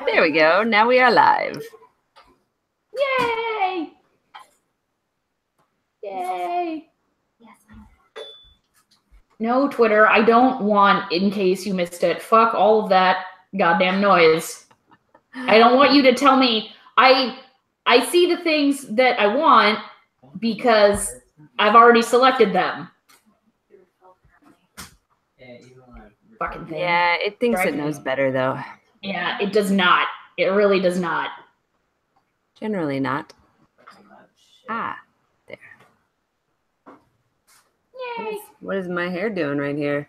There we go. Now we are live. Yay! Yay! Yes. No, Twitter, I don't want, in case you missed it, fuck all of that goddamn noise. I don't want you to tell me I see the things that I want because I've already selected them. Fucking thing. Yeah, it thinks it knows better, though. Yeah, it does not. It really does not. Generally not. Ah, there. Yay! What is my hair doing right here?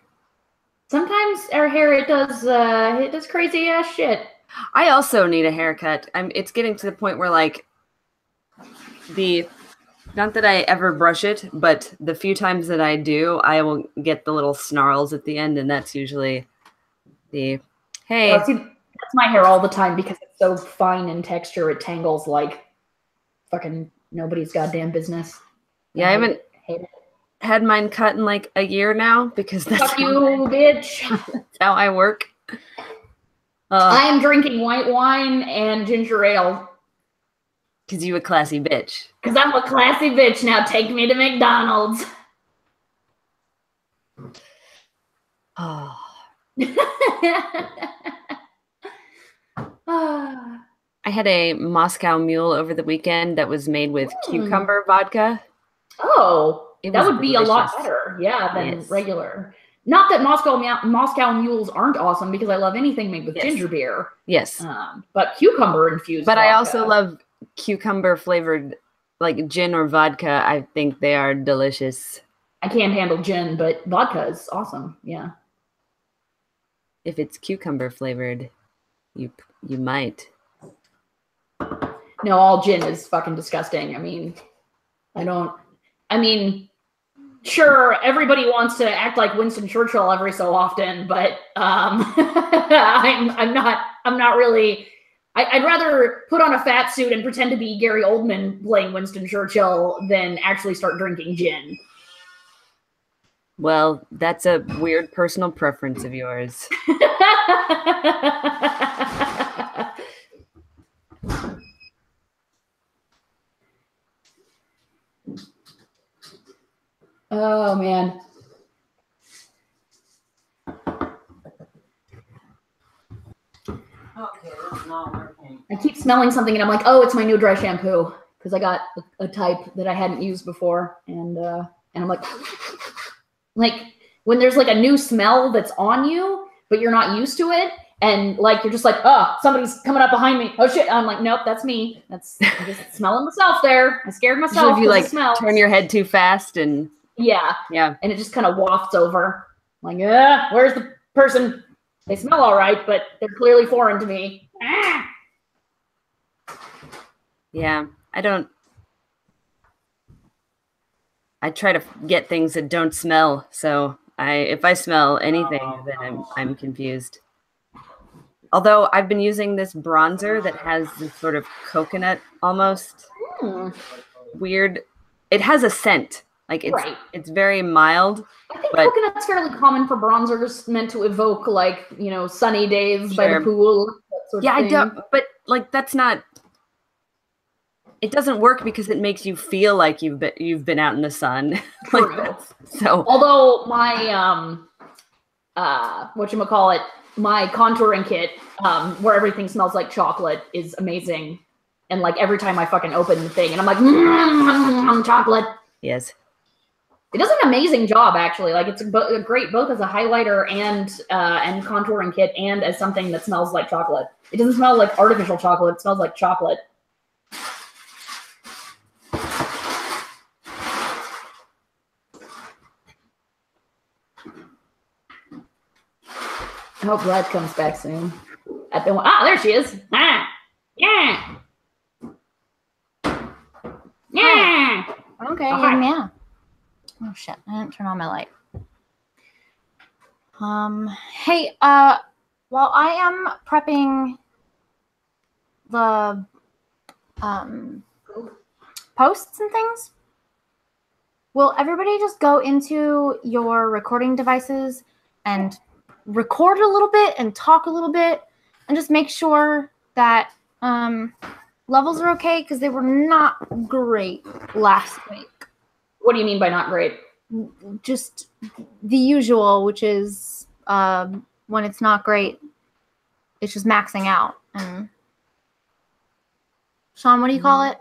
Sometimes our hair, it does crazy ass shit. I also need a haircut. It's getting to the point where, like, not that I ever brush it, but the few times that I do, I will get the little snarls at the end, and that's usually the, hey. Oh, see, that's my hair all the time because it's so fine in texture, it tangles like fucking nobody's goddamn business. Yeah, I haven't had mine cut in like a year now because that's fuck you, bitch. That's how I work. I am drinking white wine and ginger ale. Because you a classy bitch. Because I'm a classy bitch. Now take me to McDonald's. Oh. I had a Moscow Mule over the weekend that was made with cucumber vodka. Oh, that would be delicious. A lot better, yeah, than regular. Not that Moscow Mules aren't awesome because I love anything made with ginger beer. Yes, but cucumber infused. But vodka. I also love cucumber flavored, like gin or vodka. I think they are delicious. I can't handle gin, but vodka is awesome. Yeah. If it's cucumber flavored, you might. No, all gin is fucking disgusting. Sure, everybody wants to act like Winston Churchill every so often, but I'm not really. I'd rather put on a fat suit and pretend to be Gary Oldman playing Winston Churchill than actually start drinking gin. Well, that's a weird personal preference of yours. Oh, man. Okay, that's not working. I keep smelling something and I'm like, oh, it's my new dry shampoo. Because I got a type that I hadn't used before. And I'm like when there's like a new smell that's on you, but you're not used to it. And like, you're just like, oh, somebody's coming up behind me. Oh shit. I'm like, nope, that's me. I'm just smelling myself there. I scared myself. If you like turn your head too fast and. Yeah. And it just kind of wafts over. I'm like, where's the person? They smell all right, but they're clearly foreign to me. Ah! Yeah, I try to get things that don't smell. So if I smell anything, then I'm confused. Although I've been using this bronzer that has this sort of coconut almost weird. It has a scent. Like it's very mild. I think coconut's fairly common for bronzers, meant to evoke like, sunny days by the pool. That sort of thing. I don't. But like that's not. It doesn't work because it makes you feel like you've been out in the sun. So although my my contouring kit, where everything smells like chocolate, is amazing. And like every time I fucking open the thing, and I'm like, chocolate. Yes. It does an amazing job, actually. Like it's great both as a highlighter and contouring kit, and as something that smells like chocolate. It doesn't smell like artificial chocolate. It smells like chocolate. I hope Blythe comes back soon. There she is. Ah, yeah, yeah. Okay, yeah. Oh shit! I didn't turn on my light. Hey, while I am prepping the posts and things, will everybody just go into your recording devices and record a little bit and talk a little bit and just make sure that levels are okay because they were not great last week. What do you mean by not great? Just the usual, which is when it's not great, it's just maxing out. And Sean, what do you call it?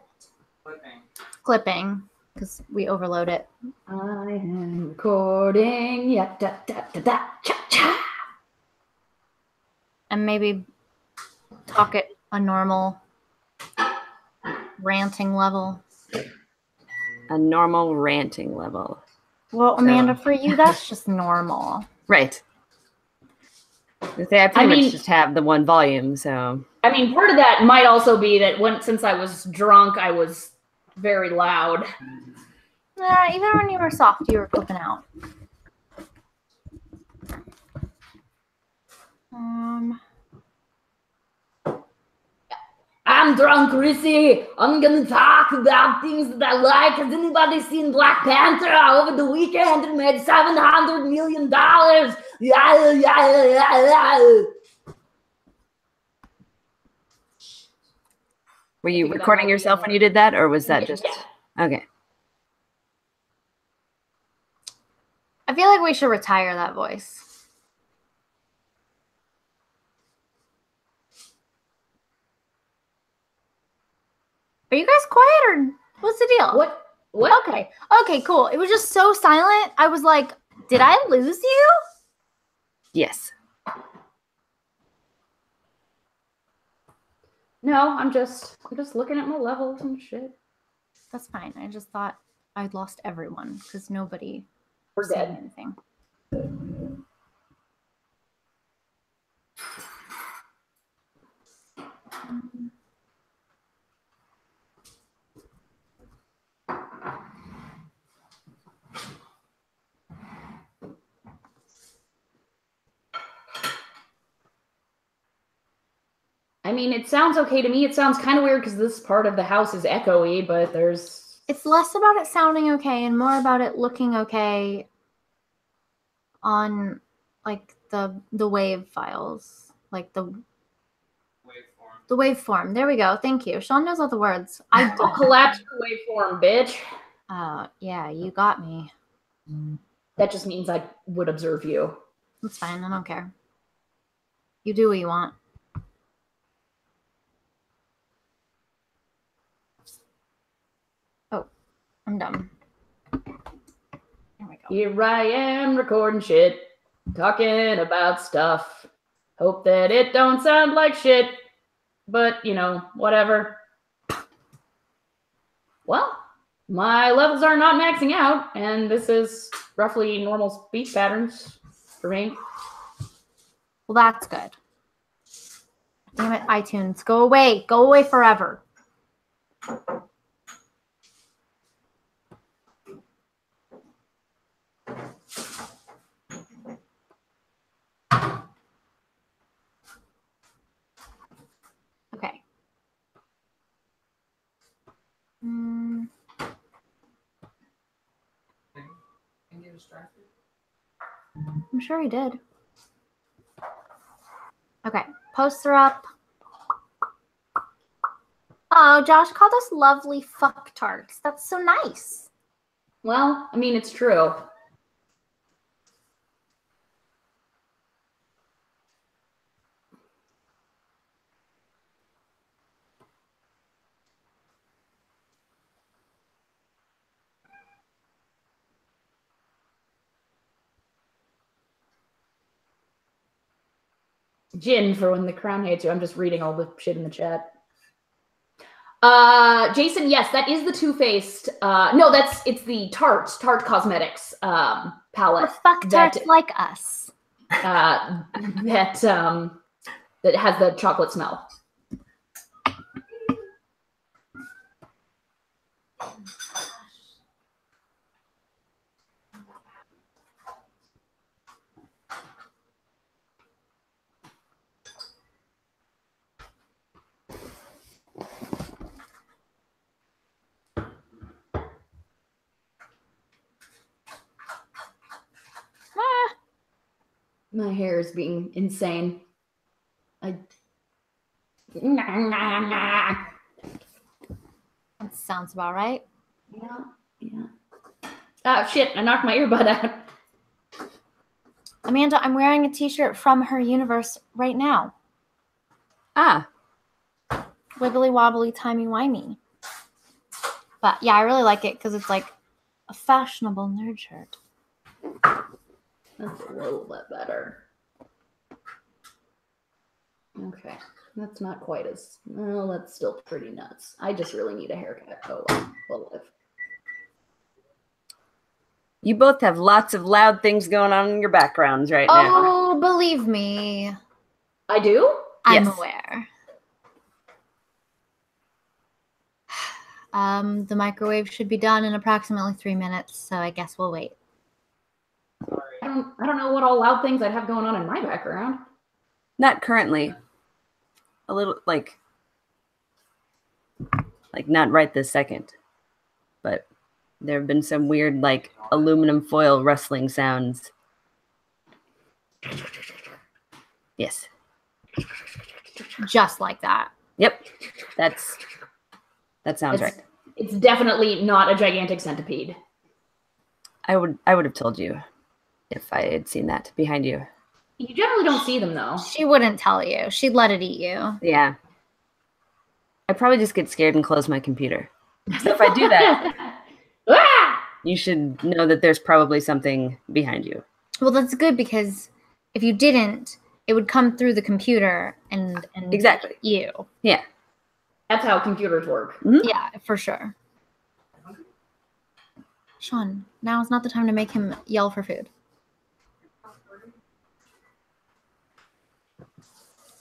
Clipping, because we overload it. I am recording. Yeah, da da da da cha cha. And maybe talk at a normal ranting level. A normal ranting level. Well, Amanda, for you, that's just normal. Right. I pretty much just have the one volume, so. I mean, part of that might also be that since I was drunk, I was very loud. Even when you were soft, you were clipping out. I'm drunk, Rissy. I'm gonna talk about things that I like. Has anybody seen Black Panther over the weekend? It made $700 million. Were you recording yourself when you did that, or was that just... Yeah. Okay. I feel like we should retire that voice. Are you guys quiet, or what's the deal? What? Okay, cool. It was just so silent. I was like, did I lose you? Yes. No, I'm just looking at my levels and shit. That's fine. I just thought I'd lost everyone because nobody We're said dead. anything. I mean, it sounds okay to me. It sounds kind of weird because this part of the house is echoey, but there's... It's less about it sounding okay and more about it looking okay on, like, the wave files. Like, the waveform. There we go. Thank you. Sean knows all the words. I don't collapse your waveform, bitch. Yeah, you got me. That just means I would observe you. That's fine. I don't care. You do what you want. Oh, I'm dumb. There we go. Here I am recording shit, talking about stuff. Hope that it don't sound like shit, but, you know, whatever. Well, my levels are not maxing out, and this is roughly normal speech patterns for me. Well, that's good. Damn it, iTunes. Go away. Go away forever. Okay. I'm sure he did. Okay, posts are up. Oh, Josh called us lovely fucktards. That's so nice. Well, I mean, it's true. Jin for when the crown hates you. I'm just reading all the shit in the chat. Jason, yes, that is the Too-Faced. No, it's the Tarte Cosmetics palette. For fucktards like us. That has the chocolate smell. My hair is being insane. Yeah. That sounds about right. Oh, shit, I knocked my earbud out. Amanda, I'm wearing a t-shirt from her universe right now. Ah. Wibbly wobbly, timey-wimey. But yeah, I really like it because it's like a fashionable nerd shirt. That's a little bit better. Okay, that's not quite as... Well, that's still pretty nuts. I just really need a haircut. Oh, well, live. You both have lots of loud things going on in your backgrounds right now. Oh, believe me. I do? I'm Yes. aware. The microwave should be done in approximately 3 minutes, so I guess we'll wait. I don't know what all loud things I'd have going on in my background. Not currently. A little, like not right this second. But there have been some weird, like, aluminum foil rustling sounds. Yes. Just like that. Yep. That sounds right. It's definitely not a gigantic centipede. I would have told you if I had seen that behind you. You generally don't see them, though. She wouldn't tell you. She'd let it eat you. Yeah. I probably just get scared and close my computer. So if I do that, you should know that there's probably something behind you. Well, that's good because if you didn't, it would come through the computer and Exactly. eat you. Yeah. That's how computers work. Mm-hmm. Yeah, for sure. Sean, now is not the time to make him yell for food.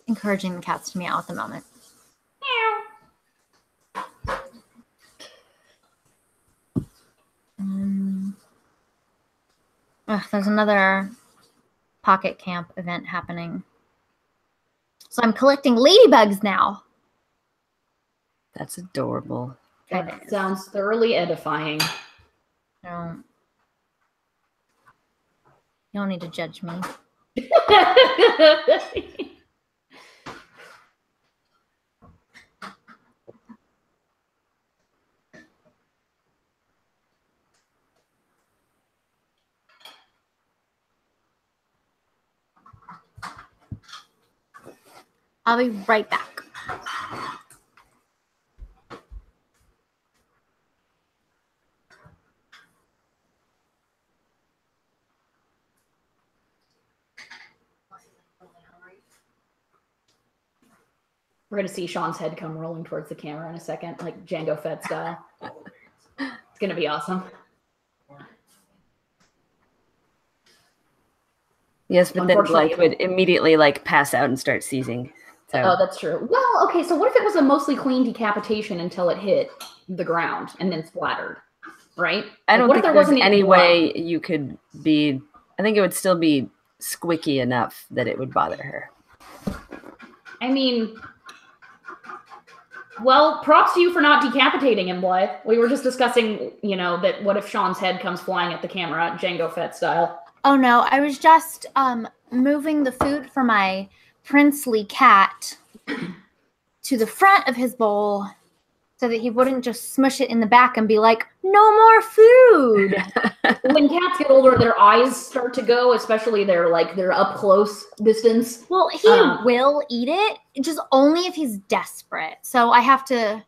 Encouraging the cats to meow at the moment. There's another pocket camp event happening. So I'm collecting ladybugs now. That's adorable. That sounds thoroughly edifying. You don't need to judge me. I'll be right back. We're going to see Sean's head come rolling towards the camera in a second, like Jango Fett style. It's going to be awesome. Yes, but then Blythe would immediately like pass out and start seizing. So. Oh, that's true. Well, okay, so what if it was a mostly clean decapitation until it hit the ground and then splattered, right? I don't think there's any way you could be... I think it would still be squicky enough that it would bother her. I mean... Well, props to you for not decapitating him, Blythe. We were just discussing, you know, that what if Sean's head comes flying at the camera, Jango Fett style. Oh no, I was just moving the food for my princely cat to the front of his bowl so that he wouldn't just smush it in the back and be like, no more food. When cats get older, their eyes start to go, especially their up close distance. Well, he will eat it, just only if he's desperate. So I have to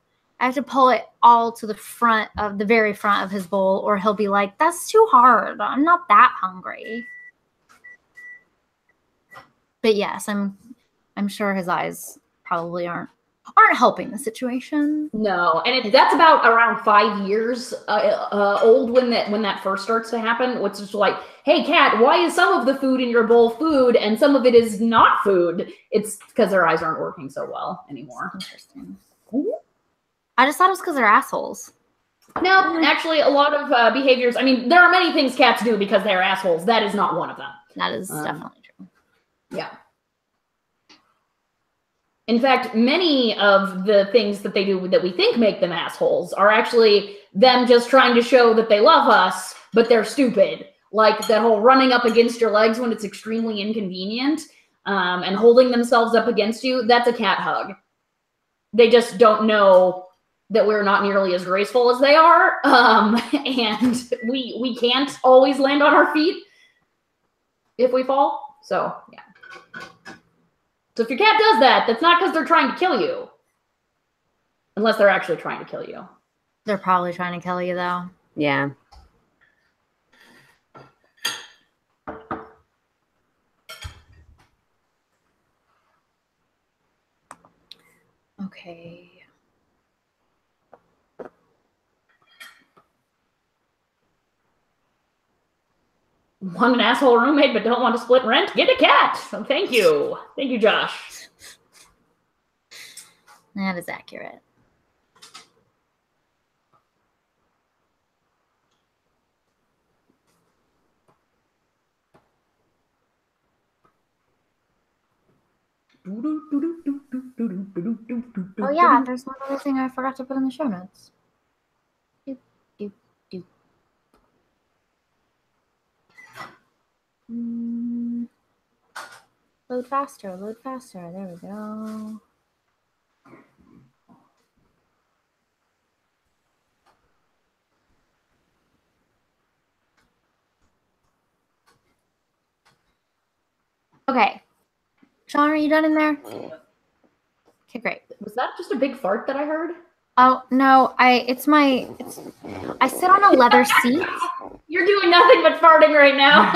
pull it all to the front of the very front of his bowl, or he'll be like, that's too hard. I'm not that hungry. But yes, I'm sure his eyes probably aren't helping the situation. No, and that's about around 5 years old when that first starts to happen. Which is like, hey, cat, why is some of the food in your bowl food and some of it is not food? It's because their eyes aren't working so well anymore. Interesting. I just thought it was because they're assholes. No, actually, a lot of behaviors. I mean, there are many things cats do because they're assholes. That is not one of them. That is definitely true. Yeah. In fact, many of the things that they do that we think make them assholes are actually them just trying to show that they love us, but they're stupid. Like that whole running up against your legs when it's extremely inconvenient and holding themselves up against you. That's a cat hug. They just don't know that we're not nearly as graceful as they are. And we can't always land on our feet if we fall. So, yeah. So if your cat does that, that's not because they're trying to kill you. Unless they're actually trying to kill you. They're probably trying to kill you, though. Yeah. Okay. Want an asshole roommate but don't want to split rent? Get a cat! So thank you. Thank you, Josh. That is accurate. Oh yeah, there's one other thing I forgot to put in the show notes. Doop, doop, doop. Load faster, load faster. There we go. Okay. Sean, are you done in there? Okay, great. Was that just a big fart that I heard? Oh no, I sit on a leather seat. You're doing nothing but farting right now.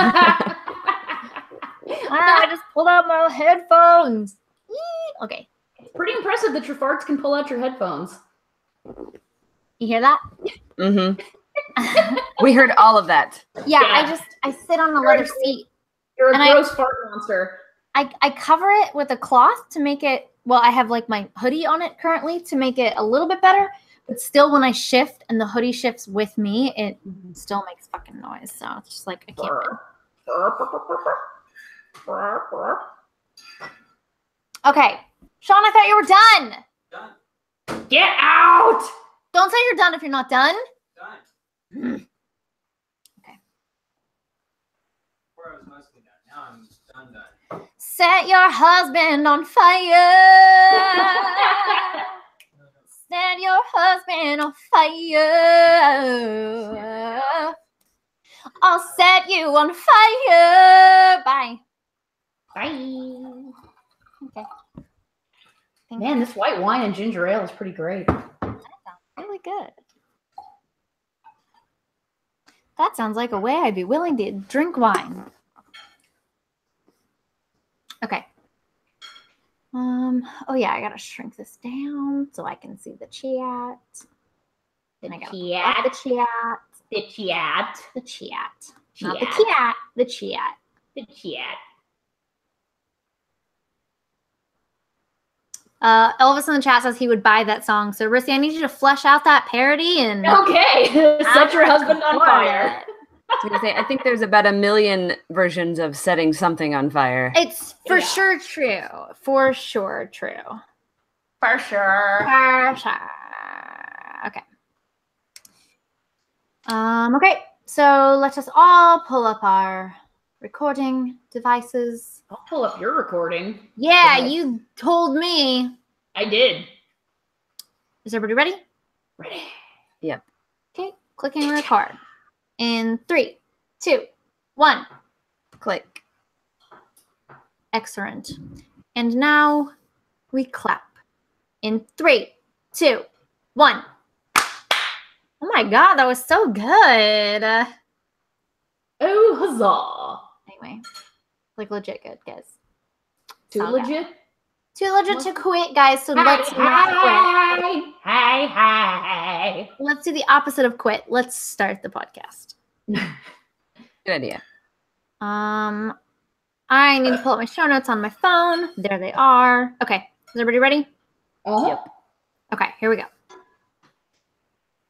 I just pulled out my headphones. Yee! Okay. It's pretty impressive that your farts can pull out your headphones. You hear that? Mm-hmm. We heard all of that. Yeah, Yeah. I sit on a leather seat. You're a And gross fart monster. I cover it with a cloth to make it, well, I have like my hoodie on it currently to make it a little bit better, but still when I shift and the hoodie shifts with me, it still makes fucking noise. So it's just like, I can't win. Okay. Sean, I thought you were done. Done. Get out! Don't say you're done if you're not done. Done. Okay. Before I was mostly done. Now I'm done. Set your husband on fire. Set your husband on fire. I'll set you on fire. Bye. Bye. Okay. Man, this white wine and ginger ale is pretty great. That sounds really good. That sounds like a way I'd be willing to drink wine. Okay. Oh yeah, I gotta shrink this down so I can see the chat. Then I gotta chat. the chat. The chat. The chat. Chat. Not the cat. The chat. The chat. Elvis in the chat says he would buy that song. So Rissy, I need you to flesh out that parody and Okay. Set your husband on fire. I was gonna say, I think there's about 1 million versions of setting something on fire. It's for sure true. For sure true. For sure. For sure. Okay. Okay. So let us all pull up our recording devices. I'll pull up your recording. Yeah, device. you told me. I did. Is everybody ready? Ready. Yep. Okay. Clicking record. In 3, 2, 1. Click. Excellent. And now we clap. In 3, 2, 1. Oh my god, that was so good. Oh, huzzah. Anyway, like legit good, guys. Too So legit? Too legit to quit, guys. So let's not quit. Hi. Let's do the opposite of quit. Let's start the podcast. Good idea. I need to pull up my show notes on my phone. There they are. Okay, is everybody ready? Yep. Okay, here we go.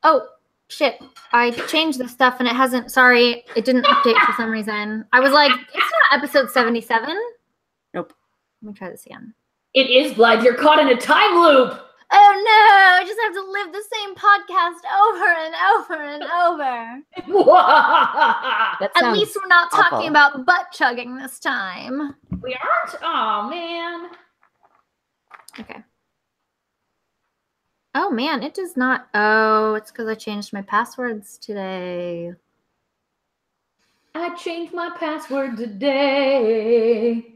Oh, shit. I changed the stuff and it hasn't, sorry, it didn't update for some reason. I was like, it's not episode 77. Nope. Let me try this again. It is, Blythe. You're caught in a time loop. Oh no, I just have to live the same podcast over and over and over. That At sounds least we're not awful. talking about butt chugging this time. We aren't? Oh, man. Okay. Oh man, it does not. Oh, it's because I changed my passwords today. I changed my password today.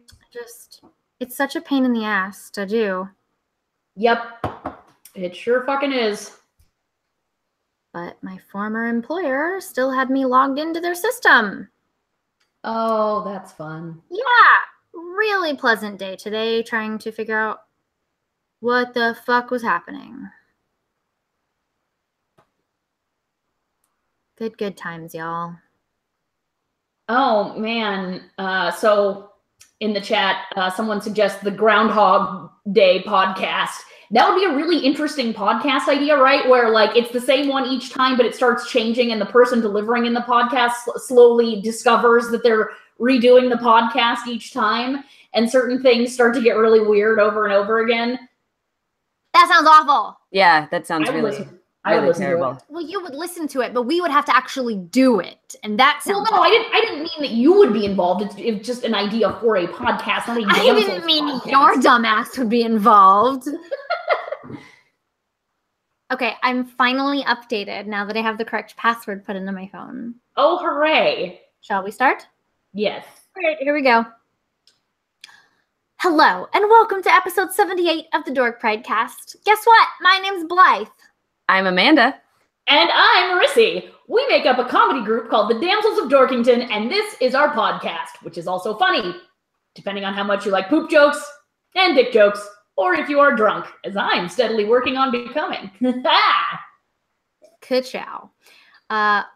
It's such a pain in the ass to do. Yep. It sure fucking is. But my former employer still had me logged into their system. Oh, that's fun. Yeah, really pleasant day today trying to figure out what the fuck was happening. Good times, y'all. Oh, man. So in the chat, someone suggests the Groundhog Day podcast. That would be a really interesting podcast idea, right? Where like it's the same one each time, but it starts changing and the person delivering in the podcast slowly discovers that they're redoing the podcast each time and certain things start to get really weird over and over again. That sounds awful. Yeah, that sounds I would really, listen. I would really listen to terrible. it. Well, you would listen to it, but we would have to actually do it, and that sounds. Well, no, I didn't mean that you would be involved. It's just an idea for a podcast, not a I Damsels didn't mean podcast. your dumbass would be involved. Okay, I'm finally updated now that I have the correct password put into my phone. Oh, hooray! Shall we start? Yes. All right, here we go. Hello, and welcome to episode 78 of the Dork Pridecast. Guess what? My name's Blythe. I'm Amanda. And I'm Rissy. We make up a comedy group called the Damsels of Dorkington, and this is our podcast, which is also funny, depending on how much you like poop jokes and dick jokes, or if you are drunk, as I'm steadily working on becoming. Ka-chow.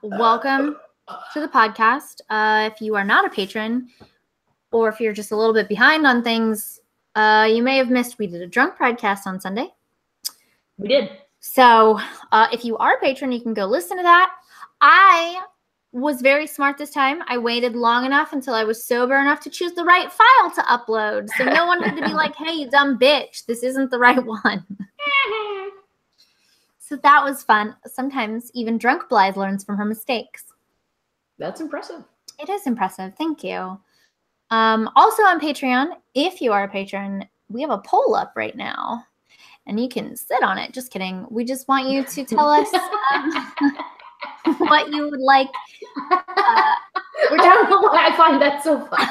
Welcome to the podcast. If you are not a patron, or if you're just a little bit behind on things, you may have missed we did a Drunk Pridecast on Sunday. We did. So if you are a patron, you can go listen to that. I was very smart this time. I waited long enough until I was sober enough to choose the right file to upload. So no one had to be like, hey, you dumb bitch, this isn't the right one. So that was fun. Sometimes even drunk Blythe learns from her mistakes. That's impressive. It is impressive. Thank you. Also on Patreon, if you are a patron, we have a poll up right now. And you can sit on it. Just kidding. We just want you to tell us what you would like. Which I don't know why I find that so funny.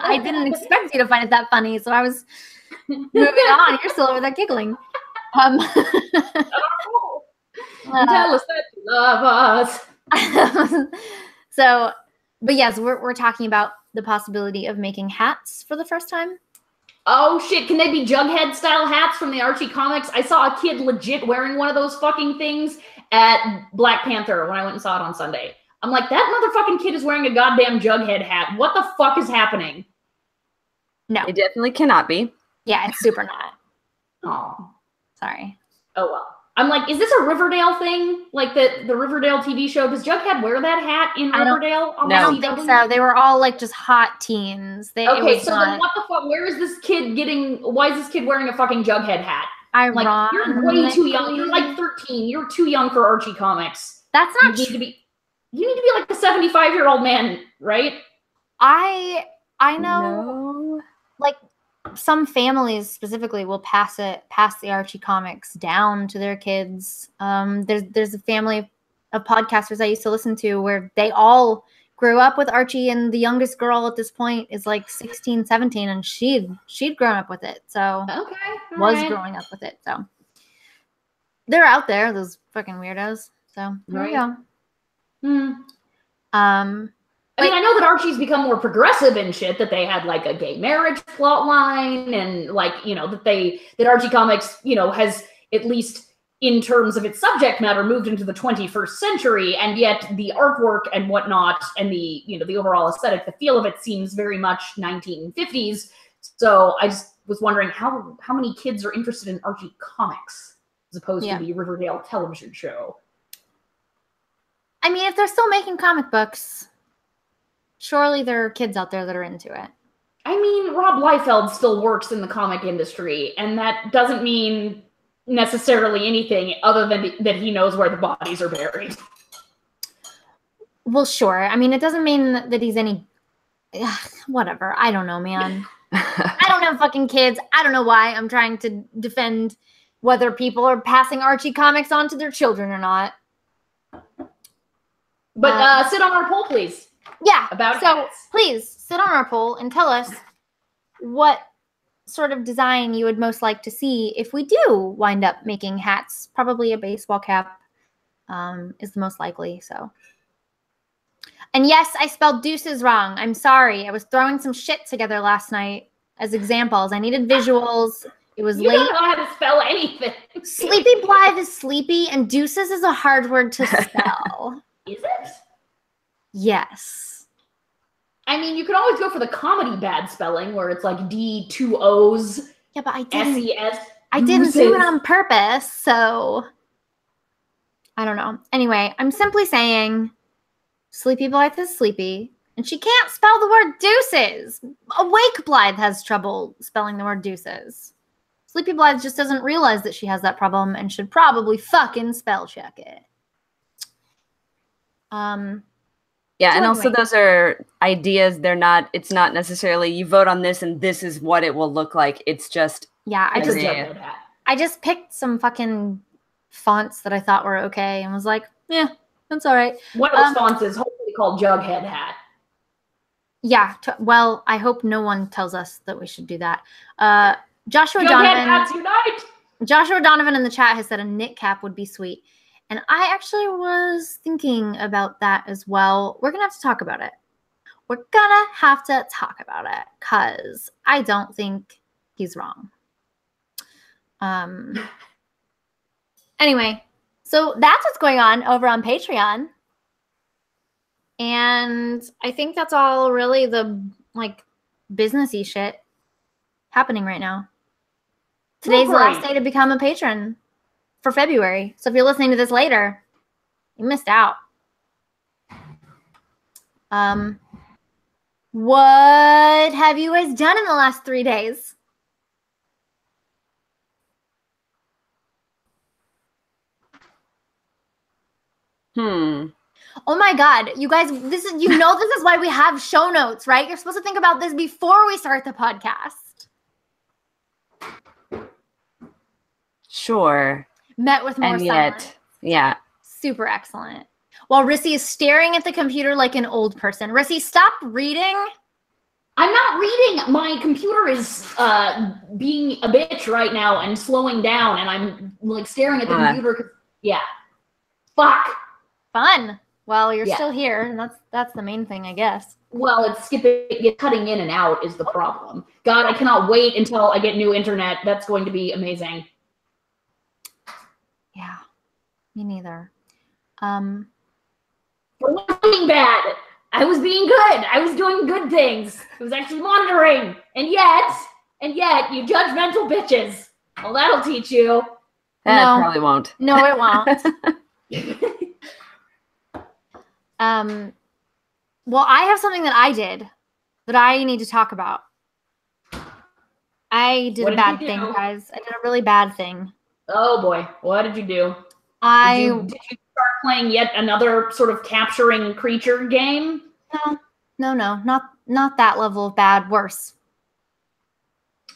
I didn't expect you to find it that funny, so I was moving on. You're still over there giggling. Tell us that you love us. So, but yes, we're talking about the possibility of making hats for the first time. Oh shit, can they be Jughead style hats from the Archie comics? I saw a kid legit wearing one of those fucking things at Black Panther when I went and saw it on Sunday. I'm like, that motherfucking kid is wearing a goddamn Jughead hat. What the fuck is happening? No. It definitely cannot be. Yeah, it's super not. Oh. Sorry. Oh well. I'm like, is this a Riverdale thing? Like the Riverdale TV show? Does Jughead wear that hat in Riverdale? No. I don't think so. They were all like just hot teens. Okay, so then what the fuck? Where is this kid getting? Why is this kid wearing a fucking Jughead hat? Like, you're way too young. You're like 13. You're too young for Archie comics. That's not You need to be like a 75-year-old man, right? I know, No. like some families specifically will pass the Archie comics down to their kids. There's a family of podcasters I used to listen to where they all grew up with Archie, and the youngest girl at this point is like 16, 17, and she'd grown up with it. So growing up with it. So they're out there, those fucking weirdos. So there we go. I mean, I know that Archie's become more progressive and shit, that they had like a gay marriage plot line, and like, you know, that Archie Comics, you know, has, at least in terms of its subject matter, moved into the 21st century, and yet the artwork and whatnot and the, you know, the overall aesthetic, the feel of it seems very much 1950s. So I just was wondering how many kids are interested in Archie Comics as opposed to the Riverdale television show. I mean, if they're still making comic books, surely there are kids out there that are into it. I mean, Rob Liefeld still works in the comic industry, and that doesn't mean necessarily anything other than that he knows where the bodies are buried. Well, sure. I mean, it doesn't mean that he's any... whatever. I don't know, man. I don't have fucking kids. I don't know why I'm trying to defend whether people are passing Archie comics on to their children or not. But sit on our poll, please. Yeah. About so hats. please sit on our poll and tell us what sort of design you would most like to see if we do wind up making hats. Probably a baseball cap is the most likely. So. And yes, I spelled deuces wrong. I'm sorry. I was throwing some shit together last night as examples. I needed visuals. It was You late. don't know how to spell anything. Sleepy Blythe is sleepy, and deuces is a hard word to spell. Is it? Yes. I mean, you could always go for the comedy bad spelling where it's like D, 2 O's, Yeah, but I didn't. S-E-S. I didn't do it on purpose, so I don't know. Anyway, I'm simply saying Sleepy Blythe is sleepy, and she can't spell the word deuces. Awake Blythe has trouble spelling the word deuces. Sleepy Blythe just doesn't realize that she has that problem and should probably fucking spell check it. Yeah, and also those are ideas. It's not necessarily you vote on this and this is what it will look like. It's just I just picked some fucking fonts that I thought were okay and was like, yeah, that's all right. One of those fonts is hopefully called Jughead Hat. Yeah, well, I hope no one tells us that we should do that. Joshua Jughead Donovan. Hats unite! Joshua Donovan in the chat has said a knit cap would be sweet. And I actually was thinking about that as well. We're going to have to talk about it. We're going to have to talk about it because I don't think he's wrong. Anyway, so that's what's going on over on Patreon. And I think that's all really the like businessy shit happening right now. Today's the last day to become a patron for February. So if you're listening to this later, you missed out. What have you guys done in the last 3 days? Oh my God, you guys, this is why we have show notes, right? You're supposed to think about this before we start the podcast. Sure. Met with more and silence. yet, yeah. Super excellent. While Rissy is staring at the computer like an old person. Rissy, stop reading. I'm not reading. My computer is being a bitch right now and slowing down, and I'm like staring at the computer. Yeah. Fuck. Fun. Well, you're still here, and that's the main thing, I guess. Well, it's cutting in and out is the problem. God, I cannot wait until I get new internet. That's going to be amazing. Yeah, me neither. For not being bad. I was being good. I was doing good things. I was actually monitoring. And yet, you judgmental bitches. Well, that'll teach you. That probably won't. No, it won't. Well, I have something that I did that I need to talk about. I did a bad thing, guys. I did a really bad thing. Oh boy, what did you do? Did you start playing yet another sort of capturing creature game? No, not that level of bad. Worse.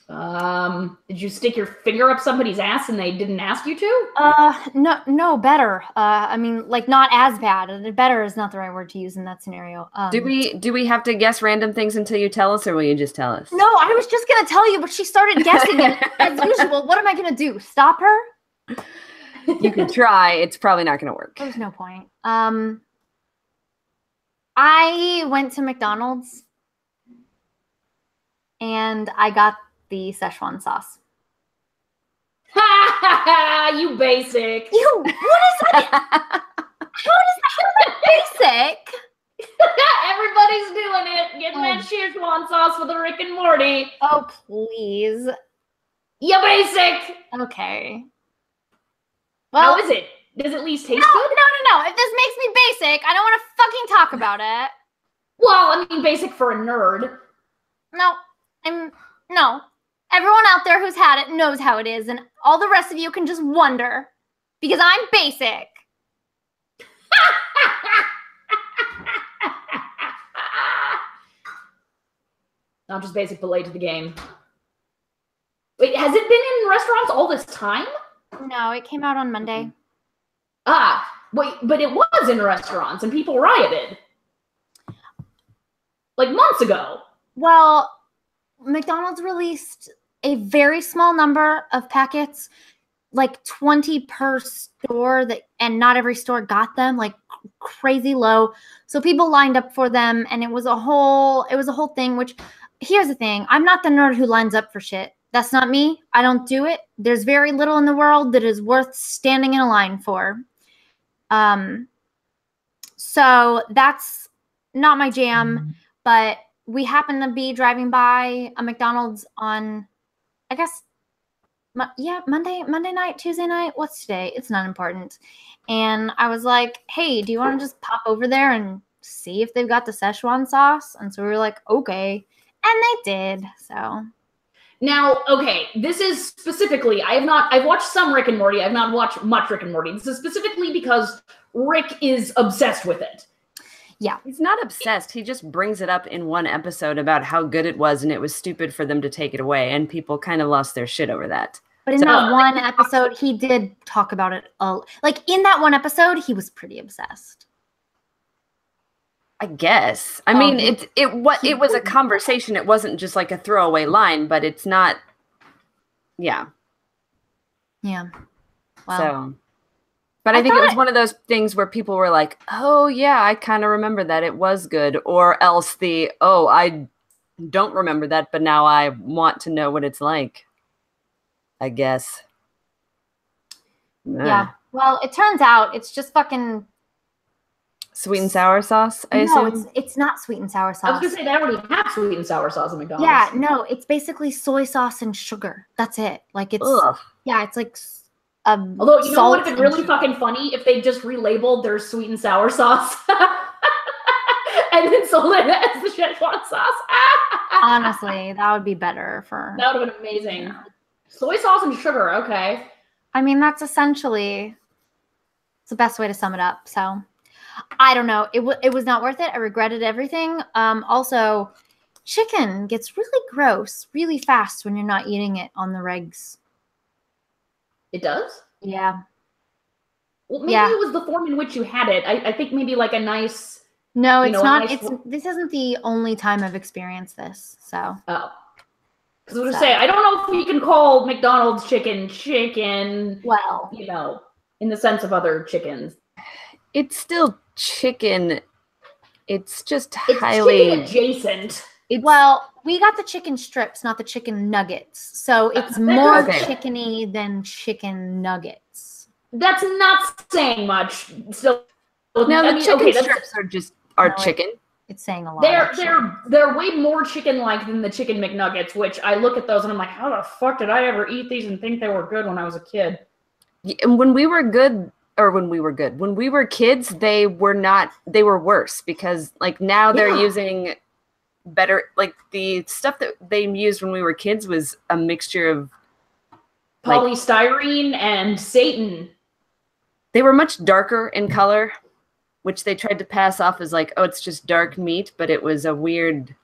Did you stick your finger up somebody's ass and they didn't ask you to? No, better. I mean, like not as bad. Better is not the right word to use in that scenario. Do we have to guess random things until you tell us, or will you just tell us? No, I was just gonna tell you, but she started guessing it as usual. What am I gonna do? Stop her? You can try. It's probably not gonna work. There's no point. I went to McDonald's and I got the Szechuan sauce. You basic. What is that? How is that basic? Everybody's doing it. Getting that Szechuan sauce with the Rick and Morty. Oh, please. You basic. Okay. Well, how is it? Does it at least taste good? No. If this makes me basic, I don't want to fucking talk about it. Well, I mean, basic for a nerd. No. Everyone out there who's had it knows how it is, and all the rest of you can just wonder because I'm basic. Not just basic, but late to the game. Wait, has it been in restaurants all this time? No, it came out on Monday. Ah, wait, but it was in restaurants and people rioted. Like months ago. Well, McDonald's released a very small number of packets, like 20 per store, and not every store got them, like crazy low. So people lined up for them, and it was a whole thing. Which, here's the thing: I'm not the nerd who lines up for shit. That's not me. I don't do it. There's very little in the world that is worth standing in a line for. So that's not my jam. But we happened to be driving by a McDonald's on, I guess, Monday night, Tuesday night. What's today? It's not important. And I was like, hey, do you want to just pop over there and see if they've got the Szechuan sauce? And so we were like, okay. And they did. So now, okay, this is specifically, I've watched some Rick and Morty. I've not watched much Rick and Morty. This is specifically because Rick is obsessed with it. Yeah. He's not obsessed. He just brings it up in one episode about how good it was and it was stupid for them to take it away. And people kind of lost their shit over that. But in that one episode, he did talk about it. Like in that one episode, he was pretty obsessed. I guess. I mean, it was a conversation. It wasn't just like a throwaway line, but it's not. Yeah. Yeah. Well, so, but I think it was one of those things where people were like, "Oh yeah, I kind of remember that. It was good," or else I don't remember that, but now I want to know what it's like. I guess. Yeah. Well, it turns out it's just fucking sweet and sour sauce, I assume? No, it's not sweet and sour sauce. I was going to say they already have sweet and sour sauce at McDonald's. Yeah, no, it's basically soy sauce and sugar. That's it. Like it's it's like although you know what would have been really fucking funny if they just relabeled their sweet and sour sauce and then sold it as the Szechuan sauce. Honestly, that would be better for. That would have been amazing. Yeah. Soy sauce and sugar, okay. I mean, that's essentially it's the best way to sum it up. So, I don't know. It was not worth it. I regretted everything. Also, chicken gets really gross really fast when you're not eating it on the regs. It does? Yeah. Well, maybe it was the form in which you had it. I think maybe like a nice. No, it's not. This isn't the only time I've experienced this. So. Oh. Because I was going to say, I don't know if we can call McDonald's chicken. Well, in the sense of other chickens. It's still chicken. It's just it's highly chicken adjacent. Well, we got the chicken strips, not the chicken nuggets. So it's more chickeny than chicken nuggets. That's not saying much. So no, the chicken strips are chicken. It's saying a lot. They're way more chicken-like than the chicken McNuggets, which I look at those and I'm like, how the fuck did I ever eat these and think they were good when I was a kid? Yeah, and when we were kids, they were worse because like now they're using better, like the stuff that they used when we were kids was a mixture of polystyrene and Satan. They were much darker in color, which they tried to pass off as like, oh, it's just dark meat, but it was a weird.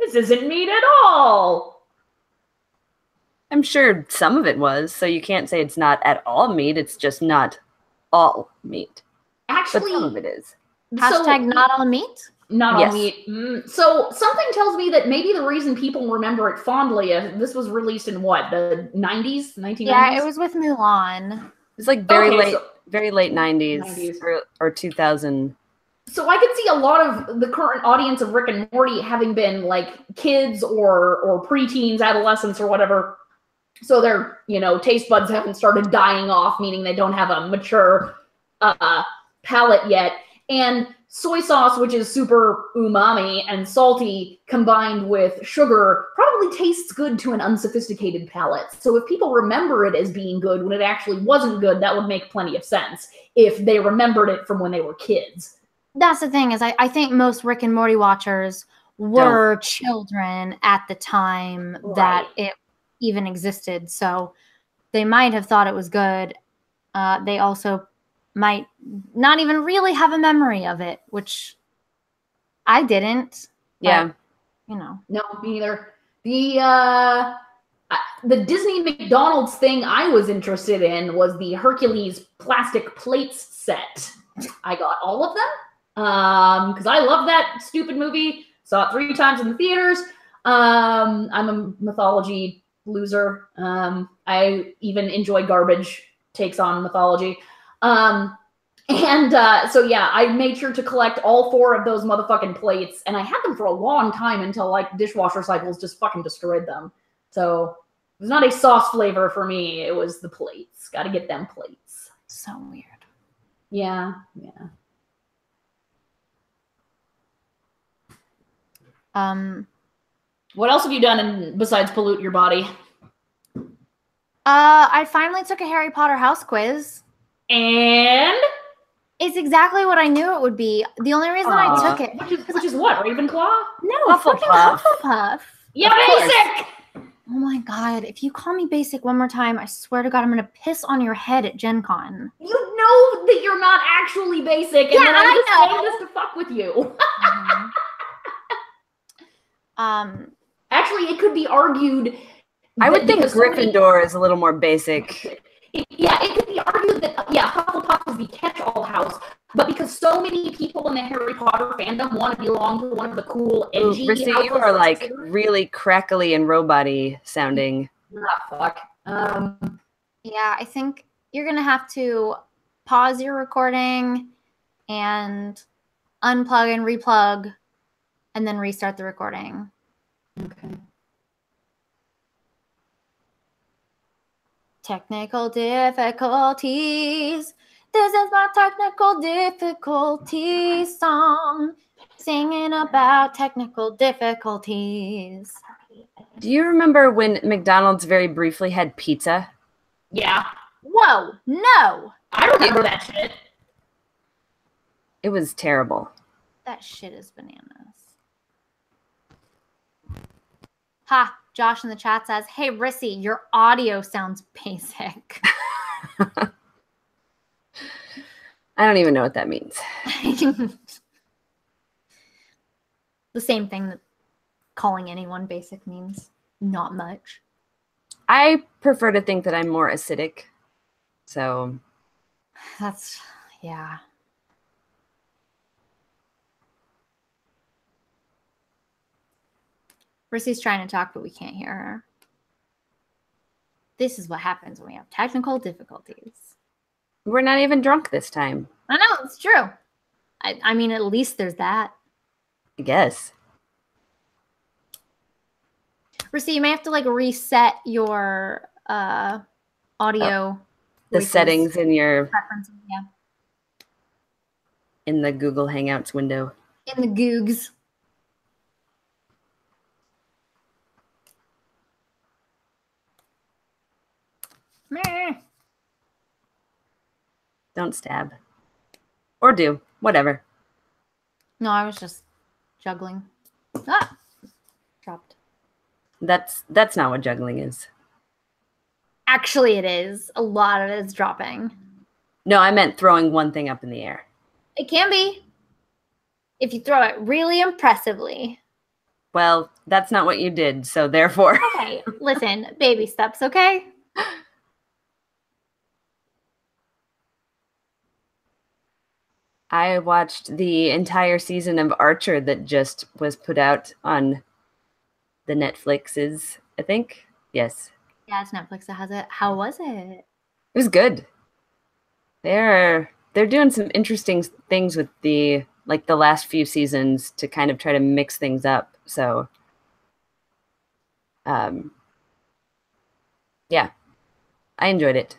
This isn't meat at all. I'm sure some of it was, so you can't say it's not at all meat. It's just not all meat. Actually, but some of it is. Hashtag not all meat? Not all meat. So something tells me that maybe the reason people remember it fondly, this was released in what, the 90s, 1990s? Yeah, it was with Mulan. It was like very late 90s or 2000. So I could see a lot of the current audience of Rick and Morty having been like kids or preteens, adolescents or whatever. So their, taste buds haven't started dying off, meaning they don't have a mature palate yet. And soy sauce, which is super umami and salty, combined with sugar, probably tastes good to an unsophisticated palate. So if people remember it as being good when it actually wasn't good, that would make plenty of sense if they remembered it from when they were kids. That's the thing is I think most Rick and Morty watchers were children at the time that it even existed. So they might have thought it was good. They also might not even really have a memory of it, which I didn't. Yeah. But, No, me neither. I The Disney McDonald's thing I was interested in was the Hercules plastic plates set. I got all of them because I love that stupid movie. Saw it 3 times in the theaters. I'm a mythology loser. I even enjoy garbage takes on mythology. So yeah, I made sure to collect all 4 of those motherfucking plates, and I had them for a long time until like dishwasher cycles just fucking destroyed them. So it was not a sauce flavor for me. It was the plates. Got to get them plates. So weird. Yeah. What else have you done besides pollute your body? I finally took a Harry Potter house quiz. And it's exactly what I knew it would be. The only reason I took it, which is what, Ravenclaw? No, fucking Hufflepuff. Yeah, basic. Oh my god! If you call me basic one more time, I swear to God, I'm gonna piss on your head at Gen Con. You know that you're not actually basic, and then I'm just saying this to fuck with you. Actually, it could be argued. I would think Gryffindor is a little more basic. It could be argued that Hufflepuff is the catch-all house, but because so many people in the Harry Potter fandom want to belong to one of the cool, edgy. Rissy, you are like really crackly and robot-y sounding. Fuck. Yeah, I think you're gonna have to pause your recording and unplug and replug, and then restart the recording. Okay. Technical difficulties. This is my technical difficulties song. Singing about technical difficulties. Do you remember when McDonald's very briefly had pizza? Yeah. Whoa, no. I remember that shit. It was terrible. That shit is bananas. Ha. Josh in the chat says, hey, Rissy, your audio sounds basic. I don't even know what that means. The same thing that calling anyone basic means. Not much. I prefer to think that I'm more acidic. So. That's, yeah. Rissy's trying to talk, but we can't hear her. This is what happens when we have technical difficulties. We're not even drunk this time. I know, it's true. I mean, at least there's that. I guess. Rissy, you may have to like reset your audio. The settings in your preferences, yeah. In the Google Hangouts window. In the Googs. Meh. Don't stab. Or do. Whatever. No, I was just juggling. Ah! Dropped. That's not what juggling is. Actually, it is. A lot of it is dropping. No, I meant throwing one thing up in the air. It can be. If you throw it really impressively. Well, that's not what you did, so therefore. Okay, listen, baby steps, okay? I watched the entire season of Archer that just was put out on the Netflixes, I think. Yes. Yeah, it's Netflix that has it. How was it? It was good. They're doing some interesting things with the last few seasons to kind of try to mix things up. So yeah. I enjoyed it.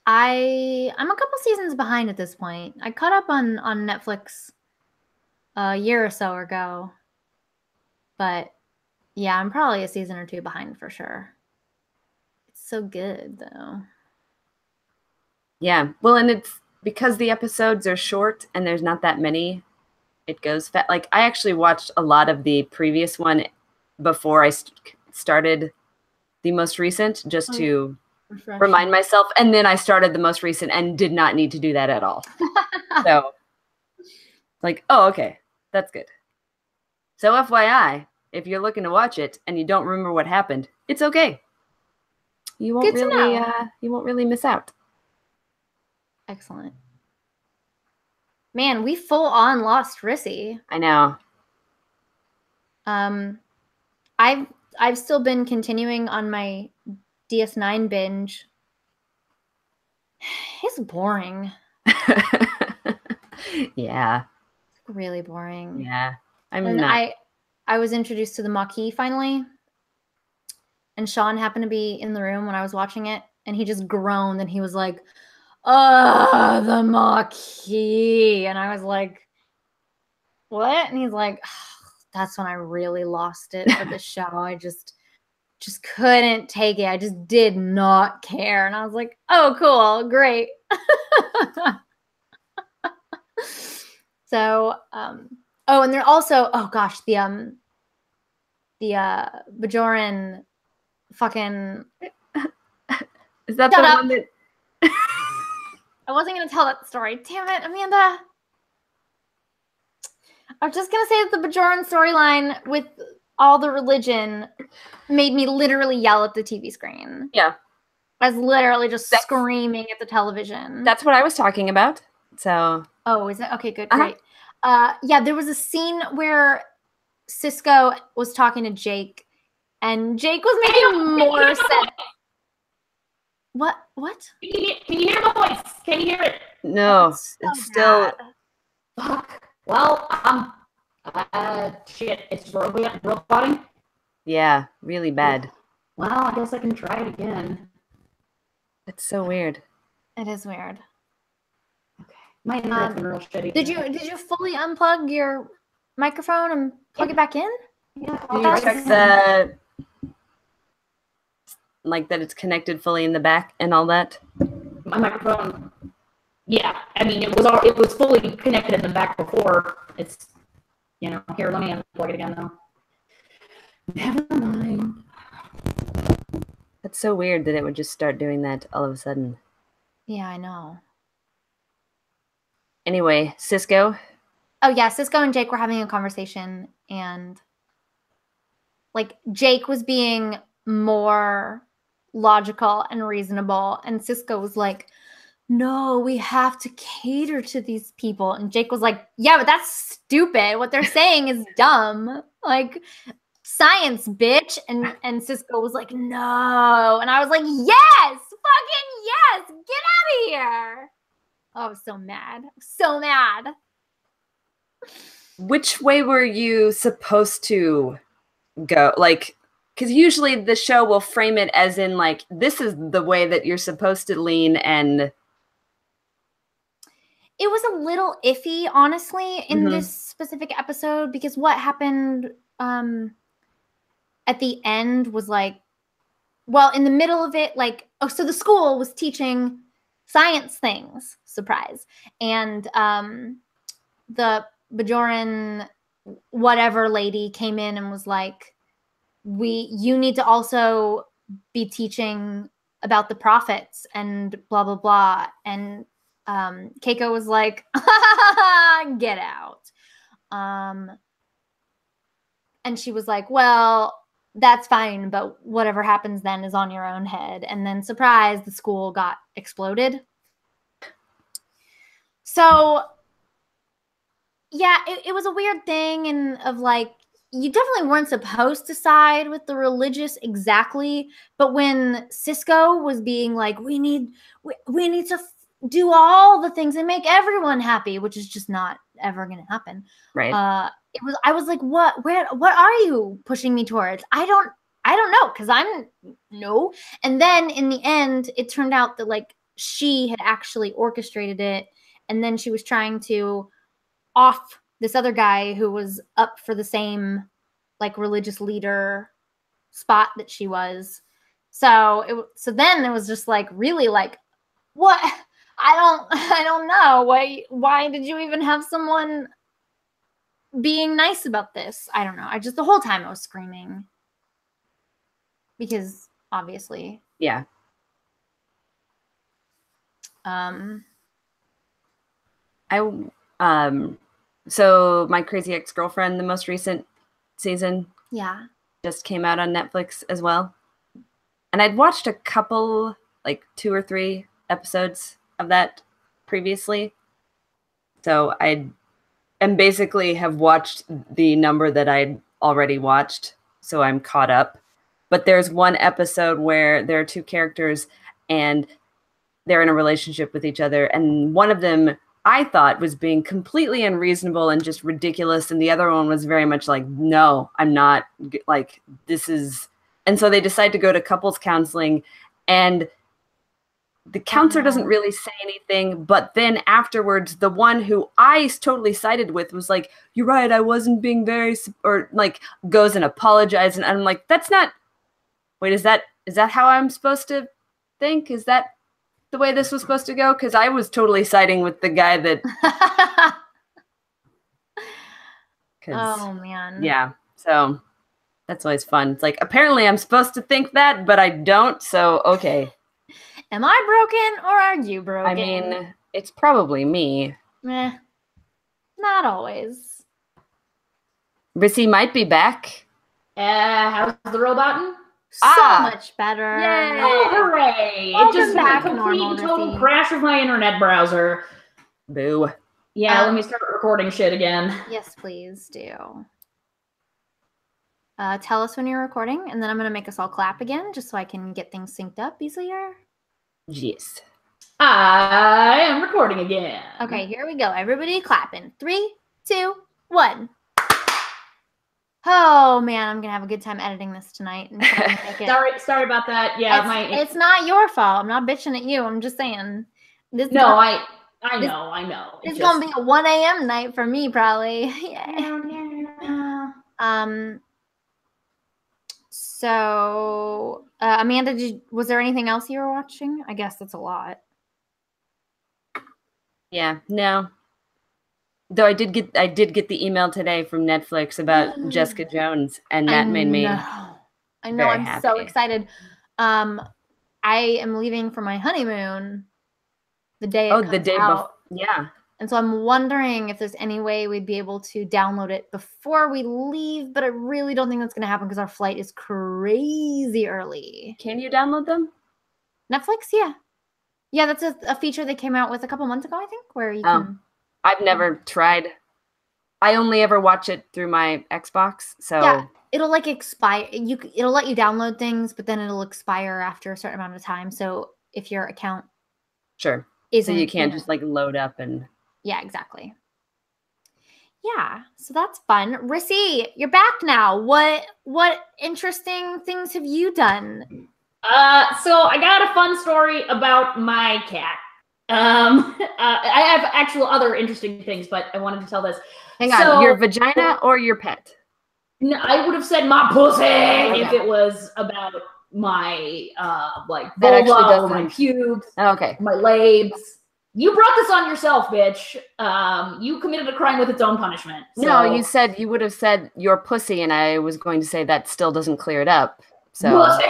I'm a couple seasons behind at this point. I caught up on Netflix a year or so ago. But yeah, I'm probably a season or 2 behind for sure. It's so good though. Yeah. Well, and it's because the episodes are short and there's not that many, it goes fast. Like I actually watched a lot of the previous one before I started the most recent just to remind myself. And then I started the most recent and did not need to do that at all. So like, oh, okay, that's good. So FYI, if you're looking to watch it and you don't remember what happened, it's okay. You won't Good to really know. you won't really miss out. Excellent. Man, we full on lost Rissy. I know. I've still been continuing on my DS9 binge. It's boring. Yeah. It's really boring. Yeah. And I was introduced to the Maquis finally. And Sean happened to be in the room when I was watching it, and he just groaned and he was like, the Maquis. And I was like, what? And he's like, that's when I really lost it for the show. I just couldn't take it. I just did not care. And I was like, oh, cool, great. So, and they're also, oh gosh, the Bajoran fucking. Is that Shut the up. one that? I wasn't gonna tell that story. Damn it, Amanda. I was just gonna say that the Bajoran storyline with all the religion made me literally yell at the TV screen. Yeah. I was literally just screaming at the television. That's what I was talking about. So. Oh, is it? Okay, good, great. Yeah, there was a scene where Cisco was talking to Jake, and Jake was making more sense. What? Can you hear my voice? Can you hear it? No, So it's still. bad. Fuck. Well, shit. It's roboting. Yeah, really bad. Well, I guess I can try it again. It's so weird. It is weird. Okay. My internet's been real shitty. Did you fully unplug your microphone and plug it back in? Yeah. Did you check the like that it's connected fully in the back and all that? My microphone. Yeah, I mean it was fully connected in the back before. It's here. Let me unplug it again though. Never mind. That's so weird that it would just start doing that all of a sudden. Yeah, I know. Anyway, Cisco. Oh yeah, Cisco and Jake were having a conversation, and like Jake was being more logical and reasonable, and Cisco was like, no, we have to cater to these people. And Jake was like, yeah, but that's stupid. What they're saying is dumb. Like, science, bitch. And Cisco was like, no. And I was like, yes, fucking yes. Get out of here. Oh, I was so mad. So mad. Which way were you supposed to go? Like, because usually the show will frame it as in like, this is the way that you're supposed to lean, and it was a little iffy, honestly, in this specific episode, because what happened at the end was like, well, in the middle of it, like, oh, so the school was teaching science things, surprise. And the Bajoran whatever lady came in and was like, you need to also be teaching about the prophets and blah, blah, blah. And Keiko was like, get out. And she was like, well, that's fine, but whatever happens then is on your own head. And then, surprise, the school got exploded. So, yeah, it was a weird thing, and of like, you definitely weren't supposed to side with the religious exactly, but when Cisco was being like, we need to do all the things and make everyone happy, which is just not ever going to happen. right. I was like, what are you pushing me towards? I don't know. Cause no. And then in the end, it turned out that like she had actually orchestrated it. And then she was trying to off this other guy who was up for the same like religious leader spot that she was. So then it was just like, really like, what? I don't know. Why did you even have someone being nice about this? I don't know. The whole time I was screaming. Because obviously. Yeah. Um So My Crazy Ex-Girlfriend, the most recent season, Yeah. just came out on Netflix as well. And I'd watched a couple, like 2 or 3 episodes of that previously. So and basically have watched the number that I'd already watched. So I'm caught up. But there's one episode where there are 2 characters and they're in a relationship with each other. And one of them I thought was being completely unreasonable and just ridiculous. And the other one was very much like, no, I'm not, like, this is. And so they decide to go to couples counseling, and the counselor doesn't really say anything. But then afterwards, the one who I totally sided with was like, you're right, I wasn't being very, or like goes and apologizes. And I'm like, that's not, wait, is that how I'm supposed to think? Is that the way this was supposed to go? Because I was totally siding with the guy that. Oh man. Yeah. So that's always fun. It's like, apparently I'm supposed to think that, but I don't. So okay. Am I broken or are you broken? I mean, it's probably me. Not always. Rissy might be back. How's the robot? So much better. Yay. Oh, hooray! Welcome It just had back, a complete normal and total Rissy. crash of my internet browser. Boo. Yeah, let me start recording shit again. Yes, please do. Tell us when you're recording, and then I'm going to make us all clap again, just so I can get things synced up easier. Yes. I am recording again. Okay, here we go. Everybody clapping. 3, 2, 1. Oh man, I'm gonna have a good time editing this tonight. And trying to make it. Sorry about that. Yeah, it's not your fault. I'm not bitching at you. I'm just saying. I know. It's gonna be a 1 a.m. night for me, probably. Yeah. So, Amanda, was there anything else you were watching? I guess that's a lot. Yeah. No. Though I did get the email today from Netflix about Jessica Jones, and that made me. I know. very I'm so happy. excited. I am leaving for my honeymoon the day. The day before. Yeah. And so I'm wondering if there's any way we'd be able to download it before we leave, but I really don't think that's going to happen because our flight is crazy early. Can you download them? Netflix, yeah. Yeah, that's a feature they came out with a couple months ago, I think, where you can. I've never tried. I only ever watch it through my Xbox, so. Yeah, it'll like expire. It'll let you download things, but then it'll expire after a certain amount of time. So if your account. Sure. Isn't, so you can't just like load up and. Yeah, exactly. Yeah, so that's fun. Rissy, you're back now. What interesting things have you done? So I got a fun story about my cat. I have actual other interesting things, but I wanted to tell this. Hang on, your vagina or your pet? No, I would have said my pussy if it was about my that vulva or my pubes, okay, my labes. You brought this on yourself, bitch. You committed a crime with its own punishment. So. No, you would have said your pussy, and I was going to say that still doesn't clear it up. So pussy,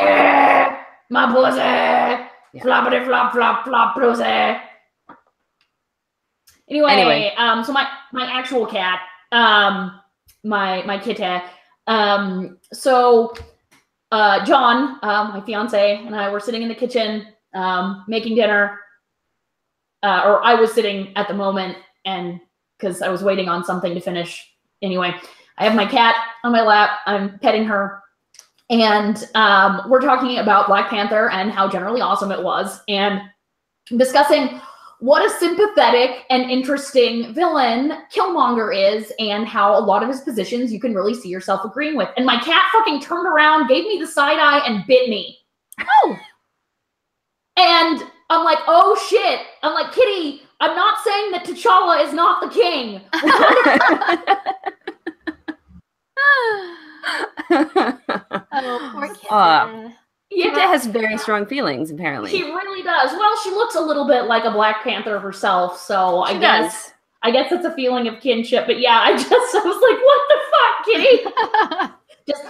my pussy, floppity flop flop flop pussy. Anyway, so my actual cat, my kitty, John, my fiance, and I were sitting in the kitchen making dinner. Or I was sitting at the moment, and because I was waiting on something to finish. Anyway, I have my cat on my lap. I'm petting her, and we're talking about Black Panther and how generally awesome it was, and discussing what a sympathetic and interesting villain Killmonger is, and how a lot of his positions you can really see yourself agreeing with. And my cat fucking turned around, gave me the side eye, and bit me. Oh! And I'm like, oh shit. I'm like, Kitty, I'm not saying that T'Challa is not the king. Oh, poor kid. Kitty has very strong feelings, apparently. She really does. Well, she looks a little bit like a Black Panther herself, so I guess it's a feeling of kinship. But yeah, I was like, what the fuck, Kitty? Just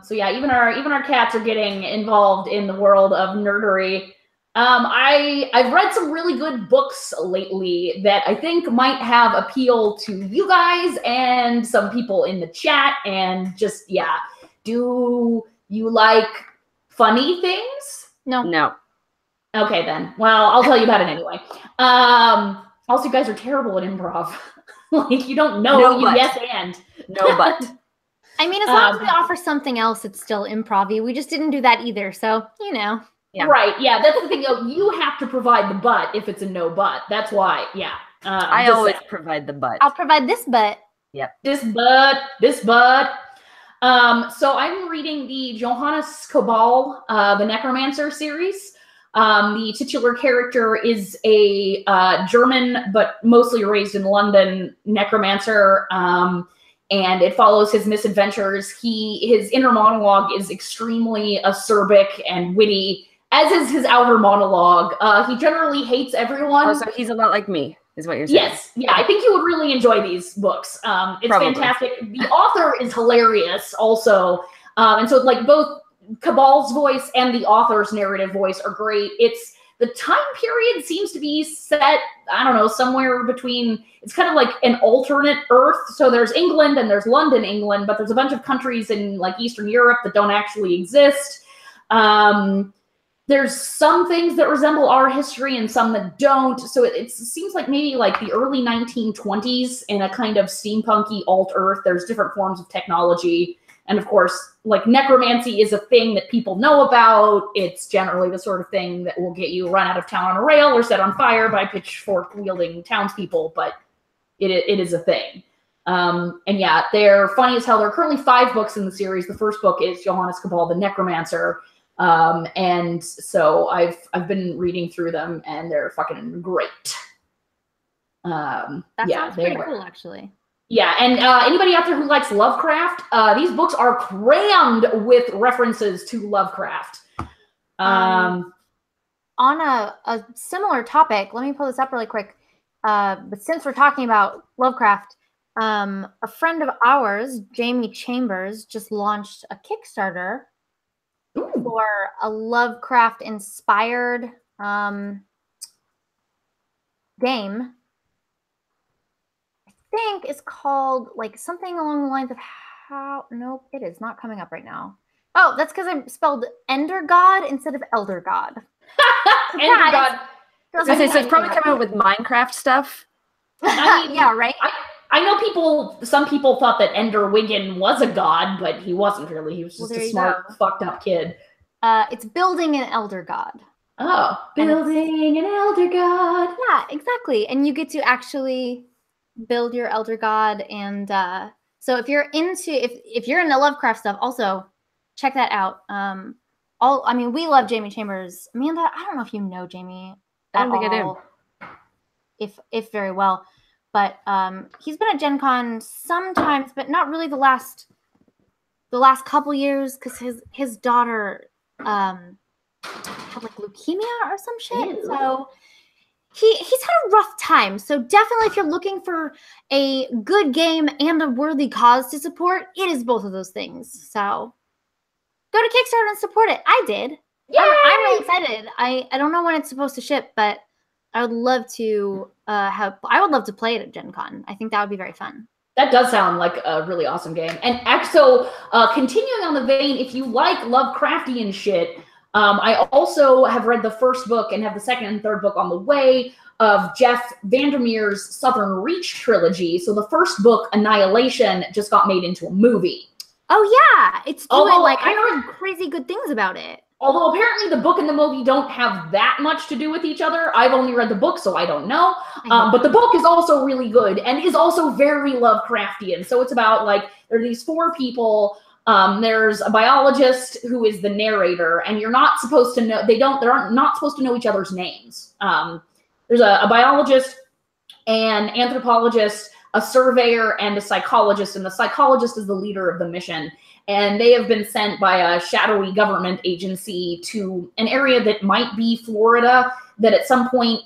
so yeah, even our cats are getting involved in the world of nerdery. I've read some really good books lately that I think might have appeal to you guys and some people in the chat. And just, yeah, do you like funny things? No. Okay, then. Well, I'll tell you about it anyway. Also, you guys are terrible at improv. Like, you don't know. No, you but. yes and. No, but. I mean, as long as we offer something else, it's still improv-y. We just didn't do that either, so, you know. Yeah. Right, yeah, that's the thing. You have to provide the but if it's a no but. That's why, yeah. I always provide the but. I'll provide this but. Yep. This but. So I'm reading the Johannes Cabal, the Necromancer series. The titular character is a German, but mostly raised in London, necromancer, and it follows his misadventures. His inner monologue is extremely acerbic and witty, as is his outer monologue. He generally hates everyone. Oh, so he's a lot like me, is what you're saying. Yes, yeah, I think you would really enjoy these books. It's Probably. fantastic. The author is hilarious also, and so like both Cabal's voice and the author's narrative voice are great. The time period seems to be set, I don't know, somewhere between, it's kind of like an alternate Earth. So there's England and there's London, England, but there's a bunch of countries in like Eastern Europe that don't actually exist. There's some things that resemble our history and some that don't. So it seems like maybe like the early 1920s in a kind of steampunky alt Earth. There's different forms of technology. And of course, like necromancy is a thing that people know about. It's generally the sort of thing that will get you run out of town on a rail or set on fire by pitchfork-wielding townspeople, but it is a thing. And yeah, they're funny as hell. There are currently 5 books in the series. The first book is Johannes Cabal, the Necromancer. And so I've been reading through them, and they're fucking great. That sounds pretty cool, actually. Yeah, and anybody out there who likes Lovecraft, these books are crammed with references to Lovecraft. On a similar topic, let me pull this up really quick. But since we're talking about Lovecraft, a friend of ours, Jamie Chambers, just launched a Kickstarter for a Lovecraft-inspired game. Think is called like something along the lines of nope, it is not coming up right now. Oh, that's because I spelled Ender God instead of Elder God. Ender God. So it's probably coming up with Minecraft stuff. I mean, yeah, right. I know some people thought that Ender Wiggin was a god, but he wasn't really. He was just a smart, fucked up kid. It's building an Elder God. Oh, building an Elder God. Yeah, exactly. And you get to actually build your Elder God, and so if you're into if you're into Lovecraft stuff, also check that out. I mean, we love Jamie Chambers. Amanda, I don't know if you know Jamie. I don't think I do. If very well, but he's been at Gen Con sometimes, but not really the last couple years because his daughter had like leukemia or some shit. Ew. So he's had a rough time. So definitely, if you're looking for a good game and a worthy cause to support, it is both of those things. So go to Kickstarter and support it. I did. Yay! I'm really excited. I don't know when it's supposed to ship, but I would love to play it at Gen Con. I think that would be very fun. That does sound like a really awesome game. And so continuing on the vein, if you like Lovecraftian shit, I also have read the first book and have the second and third book on the way of Jeff Vandermeer's Southern Reach trilogy. So the first book, Annihilation, just got made into a movie. Oh yeah, it's doing I heard crazy good things about it. Although apparently the book and the movie don't have that much to do with each other. I've only read the book, so I don't know. But the book is also really good and is also very Lovecraftian. So it's about there are these 4 people. There's a biologist who is the narrator, and you're not supposed to know. They're not supposed to know each other's names. There's a biologist, an anthropologist, a surveyor, and a psychologist. And the psychologist is the leader of the mission. And they have been sent by a shadowy government agency to an area that might be Florida, that at some point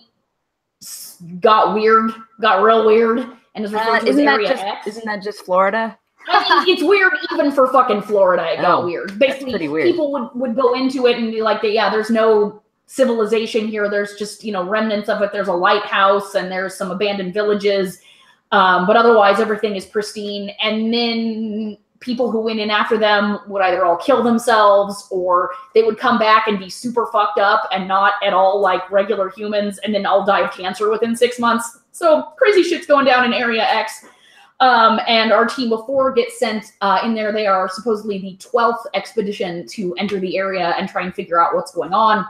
got real weird, and is referred to as Area X. Isn't that just Florida? I mean, it's weird even for fucking Florida. It got weird. Basically, pretty weird. People would go into it and be like, there's no civilization here. There's just, remnants of it. There's a lighthouse and there's some abandoned villages. But otherwise, everything is pristine. And then people who went in after them would either all kill themselves or they would come back and be super fucked up and not at all like regular humans and then all die of cancer within 6 months. So crazy shit's going down in Area X. And our team of 4 gets sent in there. They are supposedly the 12th expedition to enter the area and try and figure out what's going on.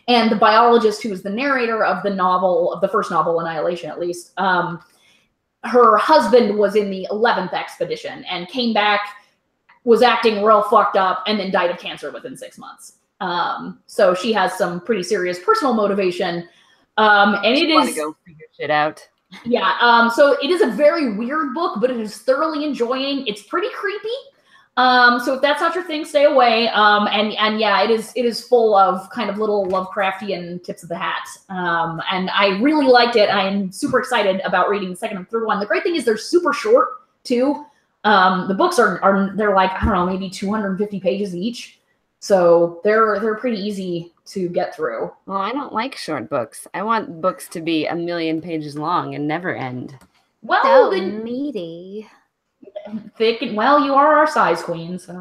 And the biologist who is the narrator of the novel, of the first novel, Annihilation at least, her husband was in the 11th expedition and came back, was acting real fucked up, and then died of cancer within 6 months. So she has some pretty serious personal motivation. And it is... want to go figure shit out. Yeah, so it is a very weird book, but it is thoroughly enjoying. It's pretty creepy. So if that's not your thing, stay away. And yeah, it is full of kind of little Lovecraftian tips of the hat. And I really liked it. I am super excited about reading the second and third one. The great thing is they're super short too. The books they're like, I don't know, maybe 250 pages each. So they're pretty easy to get through. Well, I don't like short books. I want books to be 1,000,000 pages long and never end. Well, so meaty. Thick and well, you are our size queen, so.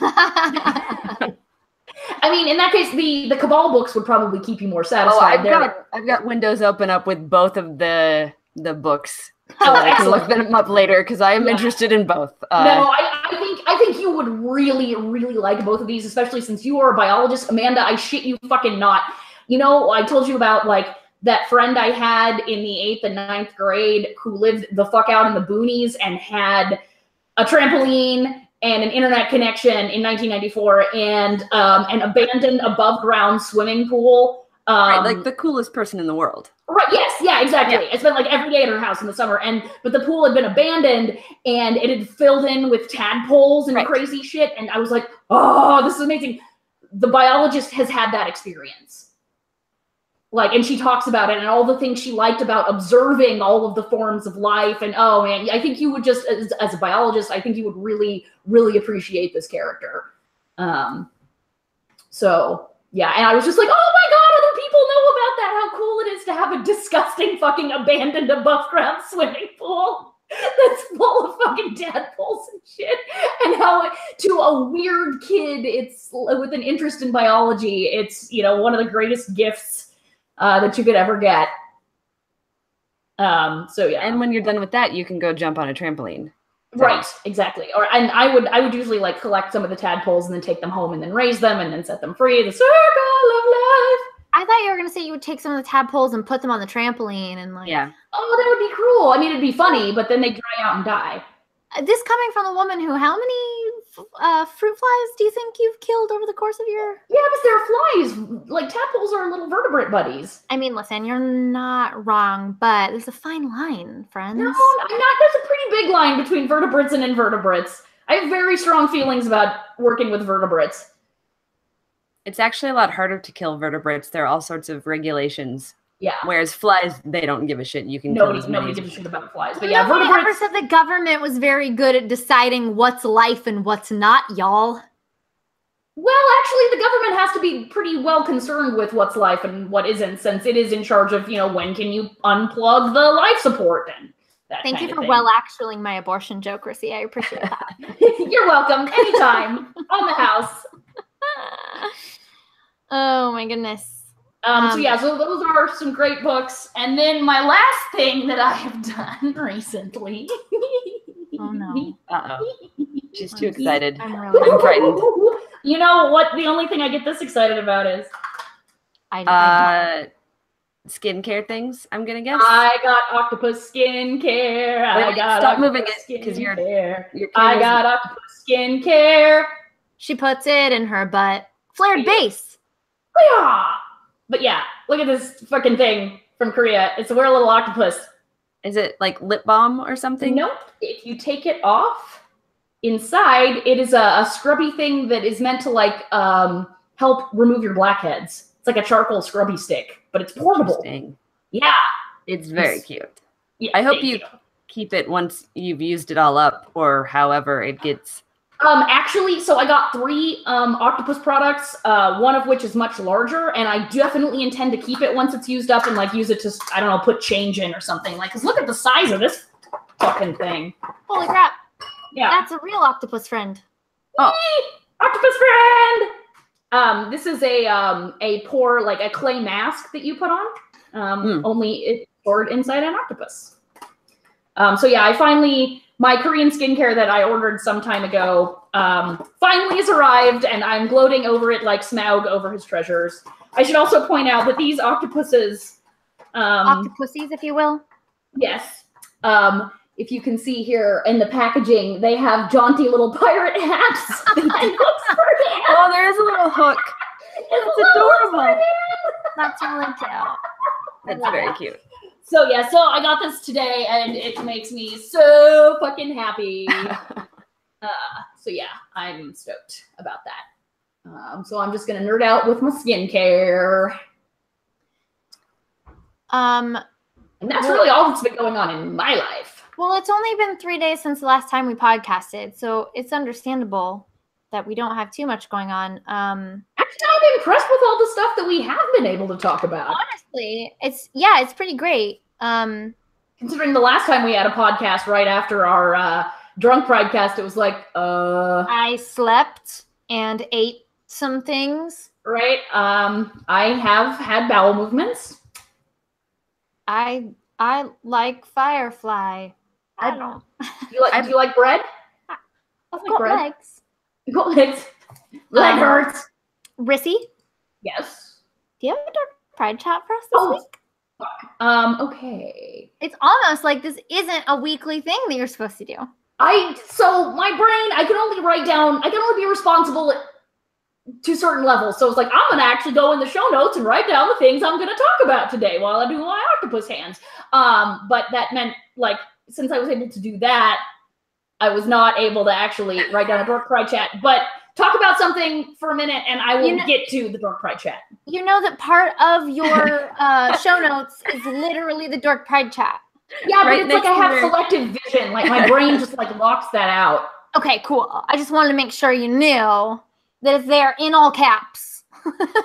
I mean, in that case, the Cabal books would probably keep you more satisfied. I've got windows open up with both of the books. So I can look them up later because I am interested in both. No, I think you would really, really like both of these, especially since you are a biologist. Amanda, I shit you fucking not. I told you about like that friend I had in the 8th and 9th grade who lived the fuck out in the boonies and had a trampoline and an internet connection in 1994 and an abandoned above ground swimming pool. Right, like the coolest person in the world. Right, yes, yeah, exactly. Yeah. I spent like every day at her house in the summer, but the pool had been abandoned and it had filled in with tadpoles and crazy shit. And I was like, oh, this is amazing. The biologist has had that experience. Like, and she talks about it and all the things she liked about observing all of the forms of life. And oh man, I think you would just, as a biologist, I think you would really, really appreciate this character. So yeah, and I was just like, oh my God, other people know about that. How cool it is to have a disgusting fucking abandoned above ground swimming pool that's full of fucking tadpoles and shit. And how to a weird kid, it's with an interest in biology, it's, one of the greatest gifts that you could ever get. So yeah. And when you're done with that, you can go jump on a trampoline. Right, exactly. And I would usually like collect some of the tadpoles and then take them home and then raise them and then set them free. The circle of life. I thought you were gonna say you would take some of the tadpoles and put them on the trampoline and like. Yeah. Oh, that would be cruel. I mean, it'd be funny, but then they dry out and die. This coming from the woman who, how many fruit flies do you think you've killed over the course of your? Yeah, but they're flies. Like tadpoles are little vertebrate buddies. I mean, listen, you're not wrong, but there's a fine line, friends. No, I'm not. There's a pretty big line between vertebrates and invertebrates. I have very strong feelings about working with vertebrates. It's actually a lot harder to kill vertebrates. There are all sorts of regulations. Yeah. Whereas flies, they don't give a shit. You can nobody gives a shit about flies. But yeah, nobody ever said the government was very good at deciding what's life and what's not, y'all. Well, actually, the government has to be pretty well concerned with what's life and what isn't, since it is in charge of, when can you unplug the life support and that Thank kind you of for thing. well actualing my abortion joke, Rissy. I appreciate that. You're welcome. Anytime. On the house. Oh, my goodness. So those are some great books. And then my last thing that I have done recently. Oh, no. Uh-oh. She's too excited. I'm frightened. You know what? The only thing I get this excited about is skincare things, I'm going to guess. I got octopus skincare. Stop moving it because your I got octopus skincare. She puts it in her butt. Flared base. Yeah. But yeah, look at this fucking thing from Korea. It's a weird little octopus. Is it like lip balm or something? Nope. If you take it off, inside it is a scrubby thing that is meant to like help remove your blackheads. It's like a charcoal scrubby stick, but it's portable. Yeah. It's very cute. Yeah, I hope you keep it once you've used it all up or however it gets Actually, so I got 3 octopus products, one of which is much larger, and I definitely intend to keep it once it's used up and like use it to, I don't know, put change in or something. Like, cause look at the size of this fucking thing. Holy crap. Yeah. That's a real octopus friend. Oh, octopus friend! This is a pour, like a clay mask that you put on. Only it's stored inside an octopus. So yeah, my Korean skincare that I ordered some time ago finally has arrived, and I'm gloating over it like Smaug over his treasures. I should also point out that these octopuses... Octopussies, if you will. Yes. If you can see here in the packaging, they have jaunty little pirate hats. Oh, there is a little hook. It's adorable. That's really cute. That's very cute. So yeah, so I got this today, and it makes me so fucking happy. So yeah, I'm stoked about that. So I'm just gonna nerd out with my skincare. And that's really all that's been going on in my life. Well, it's only been 3 days since the last time we podcasted, so it's understandable that we don't have too much going on. Actually, I'm impressed with all the stuff that we have been able to talk about. Honestly, it's pretty great. Considering the last time we had a podcast right after our Drunk Pridecast, it was like, I slept and ate some things. Right. I have had bowel movements. I like Firefly. I don't. Do you like bread? I've got legs. You got legs. Leg hurts. Rissy, Yes. do you have a Dork Pride Chat for us this week? Okay. It's almost like this isn't a weekly thing that you're supposed to do. So my brain, I can only be responsible to certain levels. So it's like, I'm going to actually go in the show notes and write down the things I'm going to talk about today while I do my octopus hands. But that meant, like, since I was able to do that, I was not able to actually write down a Dork Pride Chat. But talk about something for a minute, and I will get to the Dork Pride Chat. You know that part of your show notes is literally the Dork Pride Chat. Yeah, but it's like I have selective vision. Like, my brain just, like, locks that out. Okay, cool. I just wanted to make sure you knew that it's there in all caps.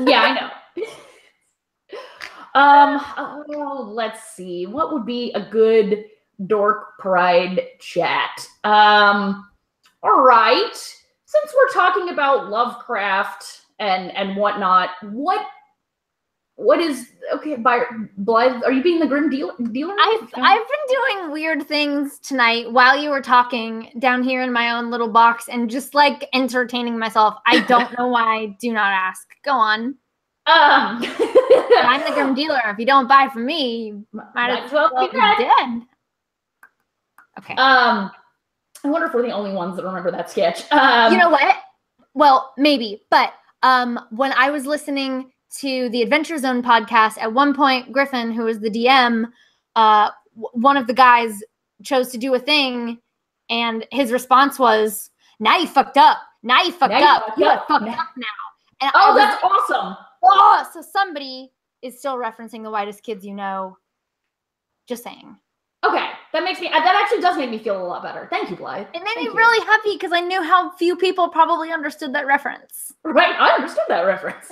Yeah, I know. Let's see. What would be a good Dork Pride Chat? All right. Since we're talking about Lovecraft and whatnot, what is okay? Blythe, are you being the grim dealer? I've been doing weird things tonight while you were talking down here in my own little box and just like entertaining myself. I don't know why. Do not ask. Go on. I'm the grim dealer. If you don't buy from me, you might as well be dead. Okay. I wonder if we're the only ones that remember that sketch. You know what? Well, maybe. But when I was listening to the Adventure Zone podcast, at one point, Griffin, who was the DM, one of the guys chose to do a thing, and his response was, "Now you fucked up. Now you fucked up. You are fucked up now." And that's awesome. Oh, so somebody is still referencing The Whitest Kids You Know. Just saying. Okay, that actually does make me feel a lot better. Thank you, Blythe. It made me really happy because I knew how few people probably understood that reference. Right, I understood that reference.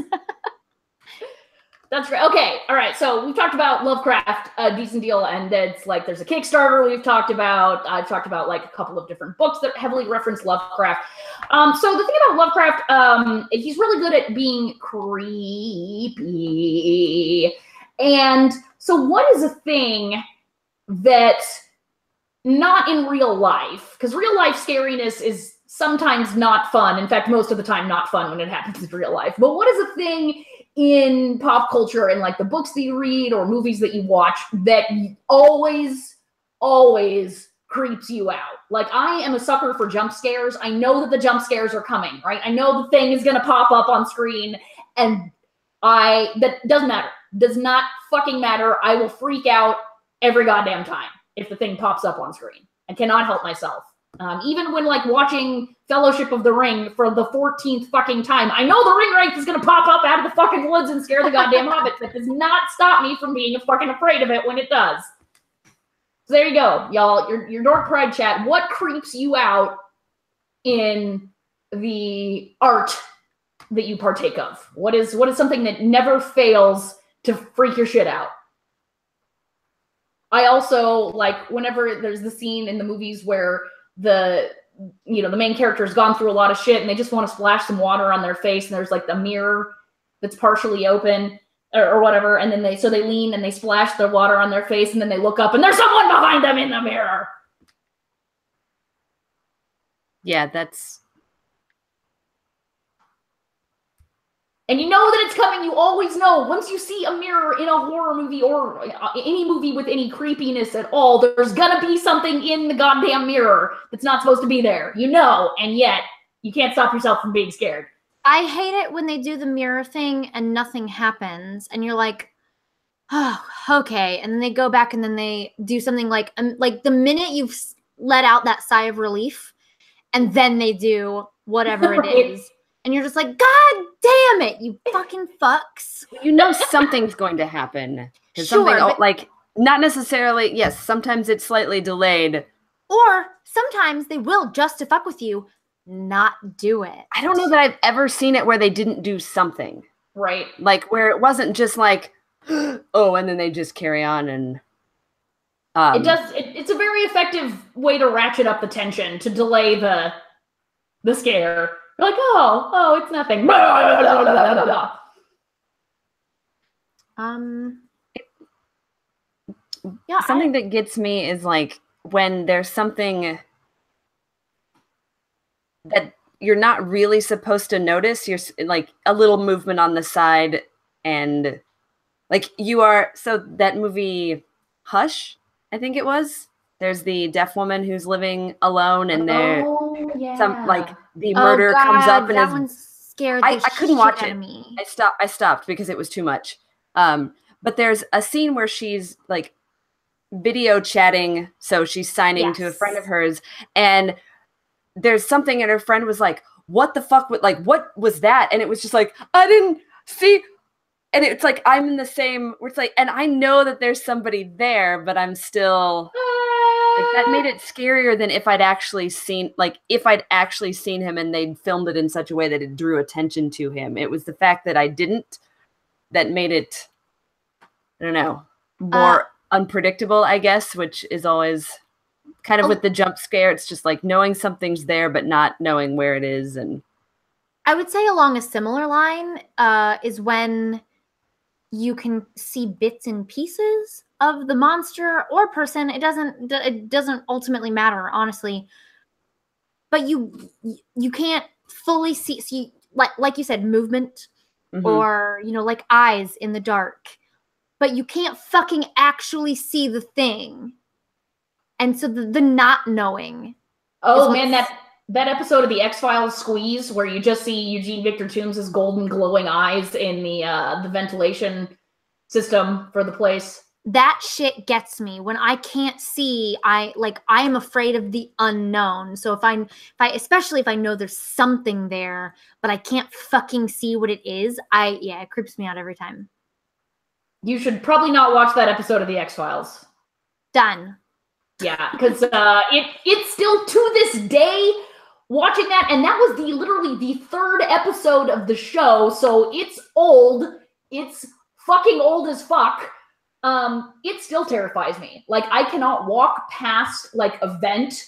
That's right. Okay, all right. So we've talked about Lovecraft a decent deal, and it's like there's a Kickstarter we've talked about. I've talked about like a couple of different books that heavily reference Lovecraft. So the thing about Lovecraft, he's really good at being creepy. And so what is a thing that not in real life, because real life scariness is sometimes not fun. In fact, most of the time not fun when it happens in real life. But what is a thing in pop culture and like the books that you read or movies that you watch that always creeps you out? Like, I am a sucker for jump scares. I know that the jump scares are coming, right? I know the thing is going to pop up on screen, and that doesn't matter. Does not fucking matter. I will freak out every goddamn time if the thing pops up on screen. I cannot help myself. Even when like watching Fellowship of the Ring for the 14th fucking time, I know the ring wraith is going to pop up out of the fucking woods and scare the goddamn hobbits. That does not stop me from being fucking afraid of it when it does. So there you go, y'all. Your Dork Pride Chat. What creeps you out in the art that you partake of? What is something that never fails to freak your shit out? I also like whenever there's the scene in the movies where the main character's gone through a lot of shit and they just want to splash some water on their face, and there's like the mirror that's partially open or whatever, and then they lean and they splash the water on their face, and then they look up and there's someone behind them in the mirror. Yeah, that's... And you know that it's coming. You always know. Once you see a mirror in a horror movie or any movie with any creepiness at all, there's gonna be something in the goddamn mirror that's not supposed to be there. You know, and yet you can't stop yourself from being scared. I hate it when they do the mirror thing and nothing happens, and you're like, oh, okay. And then they go back and then they do something like the minute you've let out that sigh of relief, and then they do whatever it is. And you're just like, God damn it, you fucking fucks. You know something's going to happen. Sure, something, but... like, not necessarily, yes, sometimes it's slightly delayed. Or sometimes they will, just to fuck with you, not do it. I don't know that I've ever seen it where they didn't do something. Right. Like, where it wasn't just like, oh, and then they just carry on and... It's a very effective way to ratchet up the tension, to delay the scare. You're like, oh, it's nothing. Yeah. Something that gets me is like when there's something that you're not really supposed to notice. You're like a little movement on the side, and like you are. So that movie Hush, I think it was. There's the deaf woman who's living alone, and some like the murder comes up, and that one scared I couldn't watch it. Me. I stopped because it was too much. But there's a scene where she's like video chatting, so she's signing to a friend of hers, and there's something, and her friend was like, "What the fuck? What was that?" And it was just like, I didn't see. And it's like I'm in the same. Where it's like, and I know that there's somebody there, but I'm still. Like, that made it scarier than if I'd actually seen him and they'd filmed it in such a way that it drew attention to him. It was the fact that I didn't that made it, I don't know, more unpredictable, I guess, which is always kind of with the jump scare. It's just like knowing something's there, but not knowing where it is. And I would say along a similar line is when you can see bits and pieces of the monster or person. It doesn't ultimately matter, honestly. But you can't fully see like you said, movement, or like eyes in the dark. But you can't fucking actually see the thing. And so the not knowing. Oh man, that episode of the X-Files Squeeze where you just see Eugene Victor Toombs' golden glowing eyes in the ventilation system for the place. That shit gets me when I can't see. I am afraid of the unknown. So especially if I know there's something there, but I can't fucking see what it is. It creeps me out every time. You should probably not watch that episode of the X-Files. Done. Yeah, because it's still to this day watching that, and that was literally the third episode of the show, so it's old. It's fucking old as fuck. It still terrifies me. Like, I cannot walk past like a vent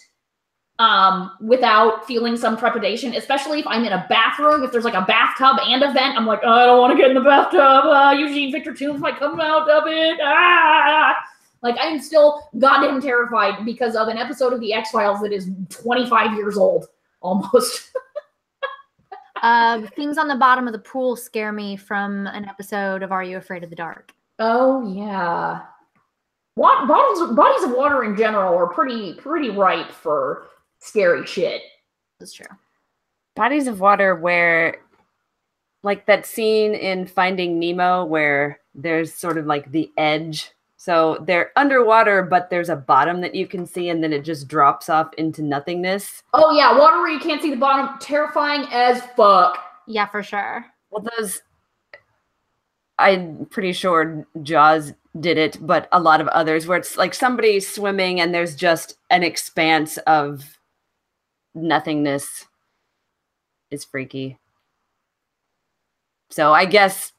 without feeling some trepidation, especially if I'm in a bathroom. If there's like a bathtub and a vent, I'm like, oh, I don't want to get in the bathtub. Eugene Victor Toombs might come out of it. Like, I am still goddamn terrified because of an episode of the X-Files that is 25 years old, almost. Things on the bottom of the pool scare me from an episode of Are You Afraid of the Dark? Oh, yeah. Bodies of water in general are pretty ripe for scary shit. That's true. Bodies of water where, like that scene in Finding Nemo where there's sort of like the edge. So they're underwater, but there's a bottom that you can see, and then it just drops off into nothingness. Oh, yeah. Water where you can't see the bottom. Terrifying as fuck. Yeah, for sure. Well, I'm pretty sure Jaws did it, but a lot of others where it's like somebody swimming and there's just an expanse of nothingness. is freaky. So I guess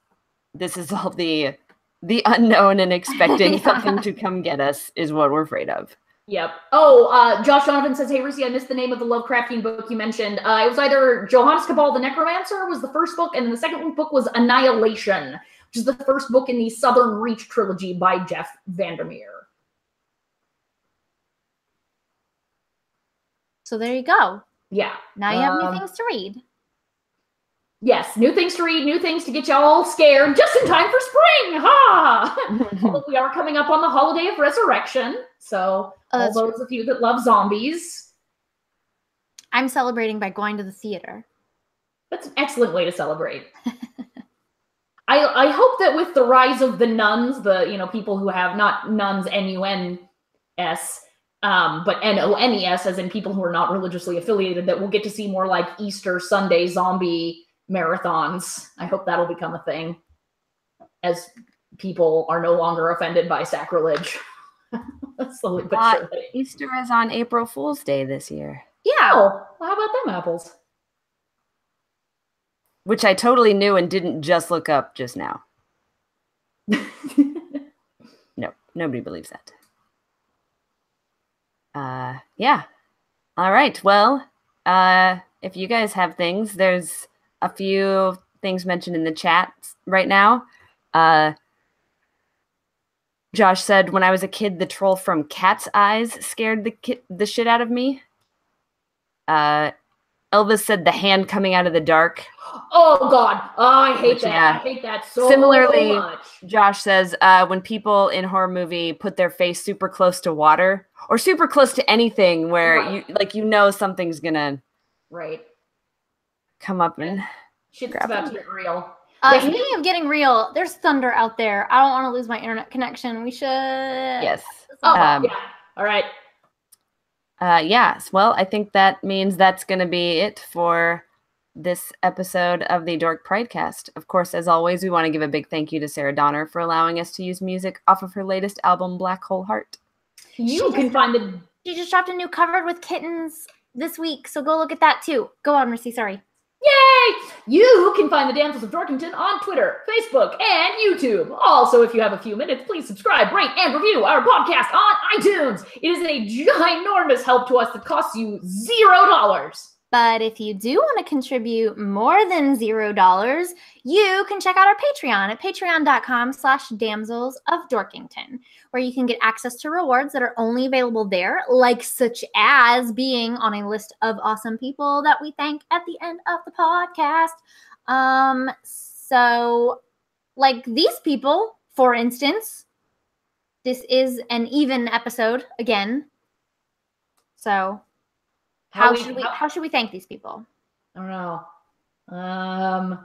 this is all the unknown and expecting something to come get us is what we're afraid of. Yep. Oh, Josh Donovan says, hey, Rissy, I missed the name of the Lovecraftian book you mentioned. It was either Johannes Cabal the Necromancer was the first book, and the second book was Annihilation, which is the first book in the Southern Reach trilogy by Jeff Vandermeer. So there you go. Yeah. Now you have new things to read. Yes, new things to read, new things to get you all scared just in time for spring. Ha! We are coming up on the holiday of resurrection. So all those of you that love zombies. I'm celebrating by going to the theater. That's an excellent way to celebrate. I hope that with the rise of the nuns, the people who have not nuns N-U-N-S, but N-O-N-E-S, as in people who are not religiously affiliated, that we'll get to see more like Easter Sunday zombie marathons. I hope that'll become a thing as people are no longer offended by sacrilege. Slowly but surely. Easter is on April Fool's Day this year. Yeah. Oh, well, how about them apples? Which I totally knew and didn't just look up just now. No, nobody believes that. Yeah. All right. Well, if you guys have things, there's a few things mentioned in the chat right now. Josh said, when I was a kid, the troll from Cat's Eyes scared the shit out of me. Elvis said the hand coming out of the dark. Oh, God. Oh, I hate that. Yeah. I hate that so Similarly, much. Josh says, when people in horror movie put their face super close to water or super close to anything where something's gonna come up and shit's about to get real. Speaking of getting real, there's thunder out there. I don't want to lose my internet connection. We should. Yes. Yeah. All right. Yes. Well, I think that means that's going to be it for this episode of the Dork Pridecast. Of course, as always, we want to give a big thank you to Sarah Donner for allowing us to use music off of her latest album, Black Hole Heart. She just dropped a new Covered with Kittens this week, so go look at that too. Go on, Rissy. Sorry. Yay! You can find the Damsels of Dorkington on Twitter, Facebook, and YouTube. Also, if you have a few minutes, please subscribe, rate, and review our podcast on iTunes. It is a ginormous help to us that costs you $0. But if you do want to contribute more than $0, you can check out our Patreon at patreon.com/Damsels of Dorkington, where you can get access to rewards that are only available there, like such as being on a list of awesome people that we thank at the end of the podcast. So like these people, for instance, this is an even episode again. So how should we thank these people? I don't know.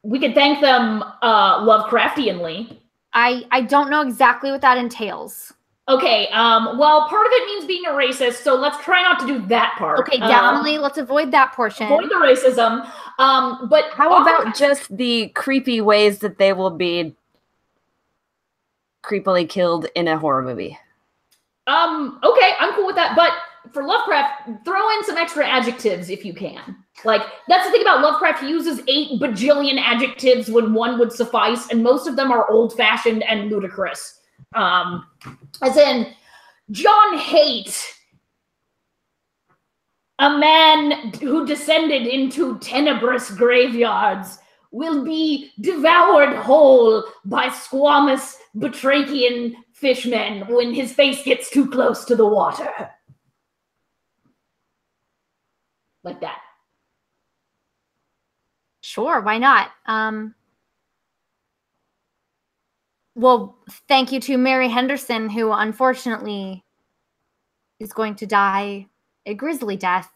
We could thank them Lovecraftianly. I don't know exactly what that entails. Okay, well, part of it means being a racist, so let's try not to do that part. Okay, definitely. Let's avoid that portion. Avoid the racism. But how about just the creepy ways that they will be creepily killed in a horror movie? Okay, I'm cool with that, but for Lovecraft, throw in some extra adjectives if you can. Like, that's the thing about Lovecraft. He uses 8 bajillion adjectives when one would suffice, and most of them are old-fashioned and ludicrous. As in, John Haight, a man who descended into tenebrous graveyards, will be devoured whole by squamous batrachian fishmen when his face gets too close to the water. Like that. Sure, why not? Well, thank you to Mary Henderson, who unfortunately is going to die a grisly death.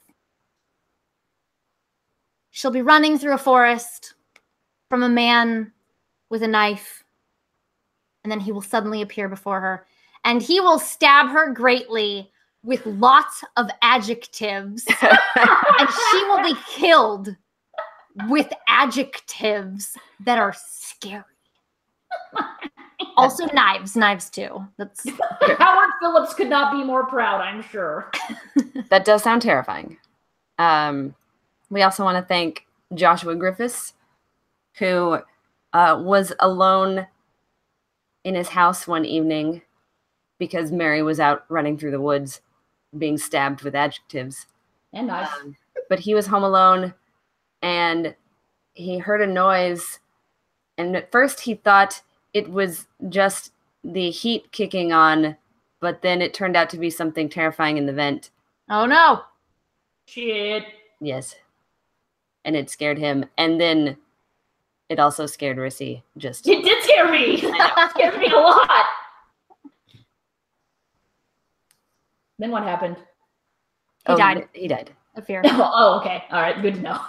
She'll be running through a forest from a man with a knife, and then he will suddenly appear before her, and he will stab her greatly with lots of adjectives, and she will be killed with adjectives that are scary. Also knives too. That's Howard Phillips could not be more proud, I'm sure. That does sound terrifying. We also want to thank Joshua Griffiths, who was alone in his house one evening because Mary was out running through the woods being stabbed with adjectives. And nice. But he was home alone, and he heard a noise, and at first he thought it was just the heat kicking on, but then it turned out to be something terrifying in the vent. Oh no! Shit. Yes. And it scared him, and then it also scared Rissy. Just It did scare me. It scared me a lot. Then what happened? He died. He died. Of fear. Oh, okay. All right, good to know.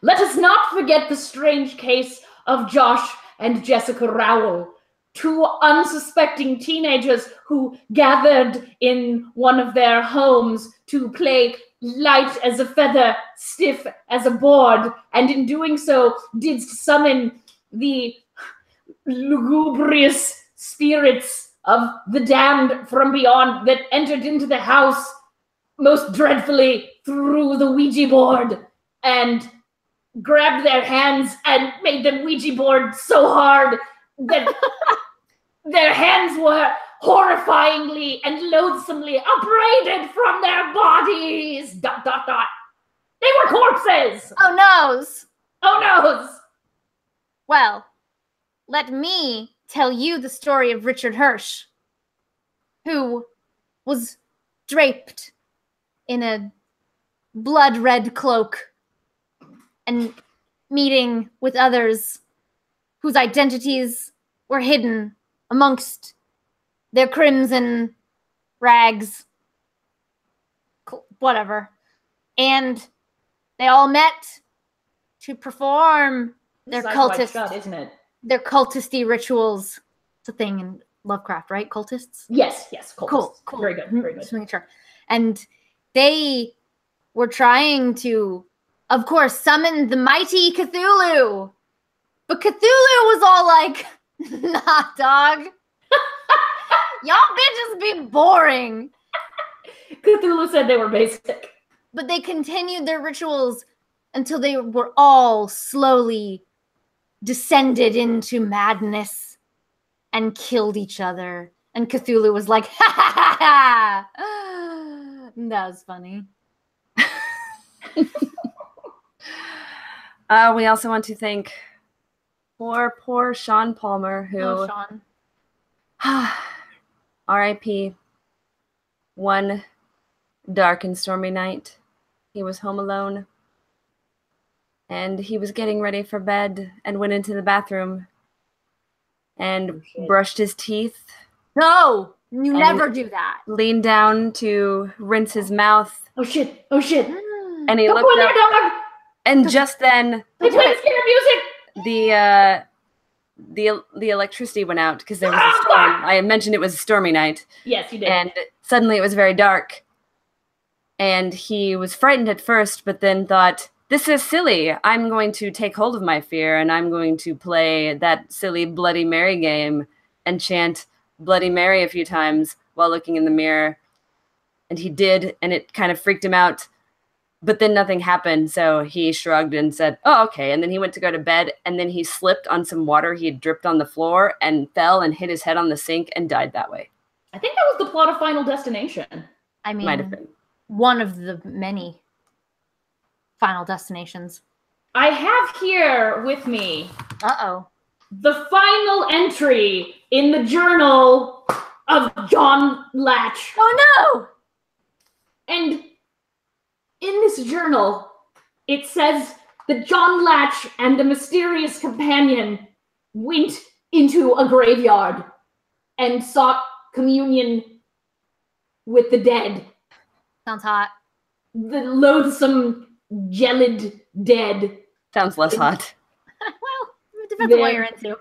Let us not forget the strange case of Josh and Jessica Rowell, two unsuspecting teenagers who gathered in one of their homes to play light as a feather, stiff as a board, and in doing so did summon the lugubrious spirits of the damned from beyond that entered into the house most dreadfully through the Ouija board and grabbed their hands and made them Ouija board so hard that their hands were horrifyingly and loathsomely upbraided from their bodies. ... They were corpses. Oh noes! Oh noes! Well, let me tell you the story of Richard Hirsch, who was draped in a blood-red cloak and meeting with others whose identities were hidden amongst their crimson rags, whatever. And they all met to perform their isn't it? their cultisty rituals. It's a thing in Lovecraft, right? Cultists? Yes, cultists. Cool. Very good, very good. Just making sure. And they were trying to, of course, summon the mighty Cthulhu. But Cthulhu was all like, nah, dog. Y'all bitches be boring. Cthulhu said they were basic. But they continued their rituals until they were all slowly descended into madness and killed each other. And Cthulhu was like, ha ha ha ha. That was funny. We also want to thank poor Sean Palmer, who Oh, Sean. R.I.P. One dark and stormy night, he was home alone, and he was getting ready for bed and went into the bathroom and brushed his teeth, No, you never do that. leaned down to rinse his mouth, Oh shit! Oh shit! and he Don't looked go in up, there, dog! and just then They play the scary music! the electricity went out because there was a storm. I had mentioned it was a stormy night. Yes, you did. And suddenly it was very dark. And he was frightened at first, but then thought, this is silly. I'm going to take hold of my fear, and I'm going to play that silly Bloody Mary game and chant Bloody Mary a few times while looking in the mirror. And he did, and it kind of freaked him out. But then nothing happened, so he shrugged and said, oh, okay. And then he went to go to bed, and then he slipped on some water he had dripped on the floor and fell and hit his head on the sink and died that way. I think that was the plot of Final Destination. I mean, Might have been. one of the many Final Destinations. I have here with me Uh-oh. the final entry in the journal of John Latch. Oh, no! And in this journal, it says that John Latch and a mysterious companion went into a graveyard and sought communion with the dead. Sounds hot. The loathsome, gelid dead. Sounds less hot. Well, it depends on what you're into.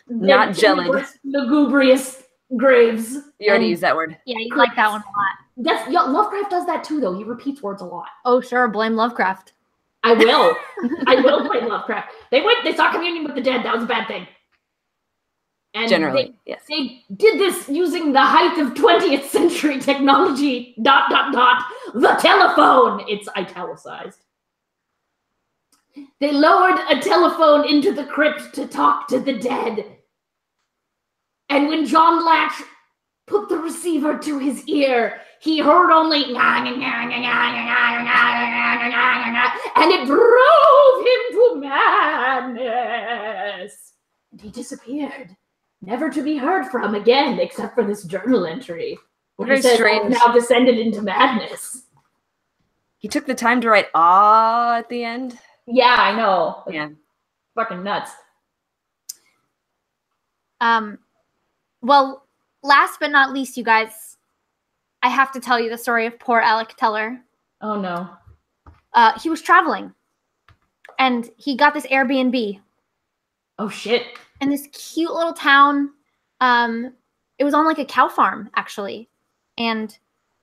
Not Their gelid. Lugubrious graves. You already And used that word. Yeah, you like that one a lot. Lovecraft does that too, though. He repeats words a lot. Oh, sure. Blame Lovecraft. I will. I will blame Lovecraft. They saw communion with the dead. That was a bad thing. And Generally, yes. They did this using the height of 20th century technology, ... the telephone. It's italicized. They lowered a telephone into the crypt to talk to the dead. And when John Latch put the receiver to his ear, he heard only and it drove him to madness. And he disappeared, never to be heard from again, except for this journal entry. Very He says, strange. "I've now descended into madness." He took the time to write "ah" at the end. Yeah, I know. Yeah. Fucking nuts. Well, last but not least, you guys, I have to tell you the story of poor Alec Teller. Oh no. He was traveling, and he got this Airbnb Oh shit. in this cute little town. It was on like a cow farm, actually, and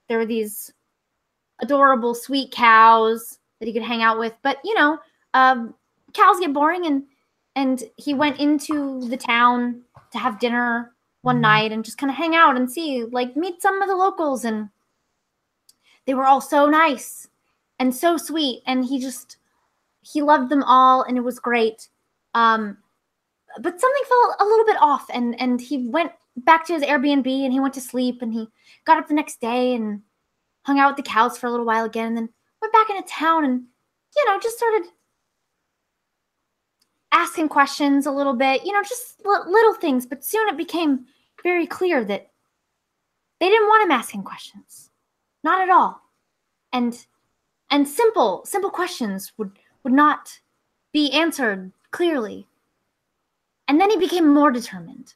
there were these adorable, sweet cows that he could hang out with. But you know, cows get boring, and he went into the town to have dinner one night and just kind of hang out and see, like, meet some of the locals, and they were all so nice and so sweet, and he loved them all, and it was great. But something felt a little bit off, and he went back to his Airbnb, and he went to sleep, and he got up the next day and hung out with the cows for a little while again, and then went back into town and, you know, just started asking questions a little bit, you know, just little things. But soon it became very clear that they didn't want him asking questions. Not at all. And simple questions would not be answered clearly. And then he became more determined.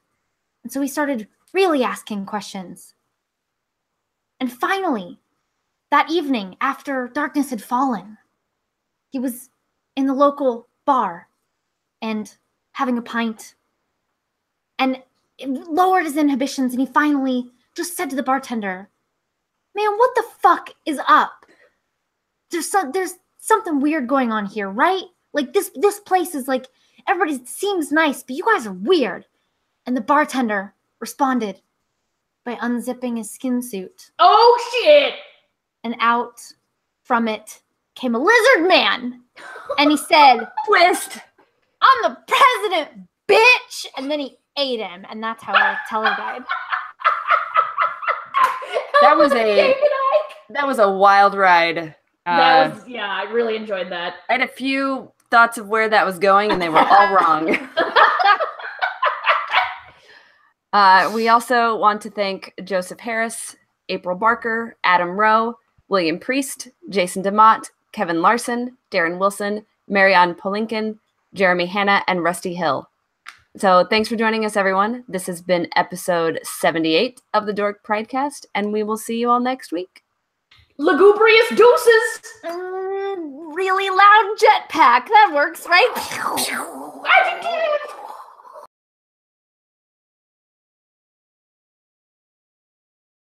And so he started really asking questions. And finally, that evening, after darkness had fallen, he was in the local bar and having a pint. And it lowered his inhibitions, and he finally just said to the bartender, "Man, what the fuck is up? There's something weird going on here, right? Like, this place is like, everybody seems nice, but you guys are weird." And the bartender responded by unzipping his skin suit. Oh shit! And out from it came a lizard man. And he said, Twist! "I'm the president, bitch!" And then he ate him, and that's how Alec Teller died. That was a wild ride. I really enjoyed that. I had a few thoughts of where that was going, and they were all wrong. We also want to thank Joseph Harris, April Barker, Adam Rowe, William Priest, Jason DeMott, Kevin Larson, Darren Wilson, Marianne Polinkin, Jeremy Hanna, and Rusty Hill. So thanks for joining us, everyone. This has been episode 78 of the Dork Pridecast, and we will see you all next week. Lugubrious deuces! Really loud jetpack. That works, right? I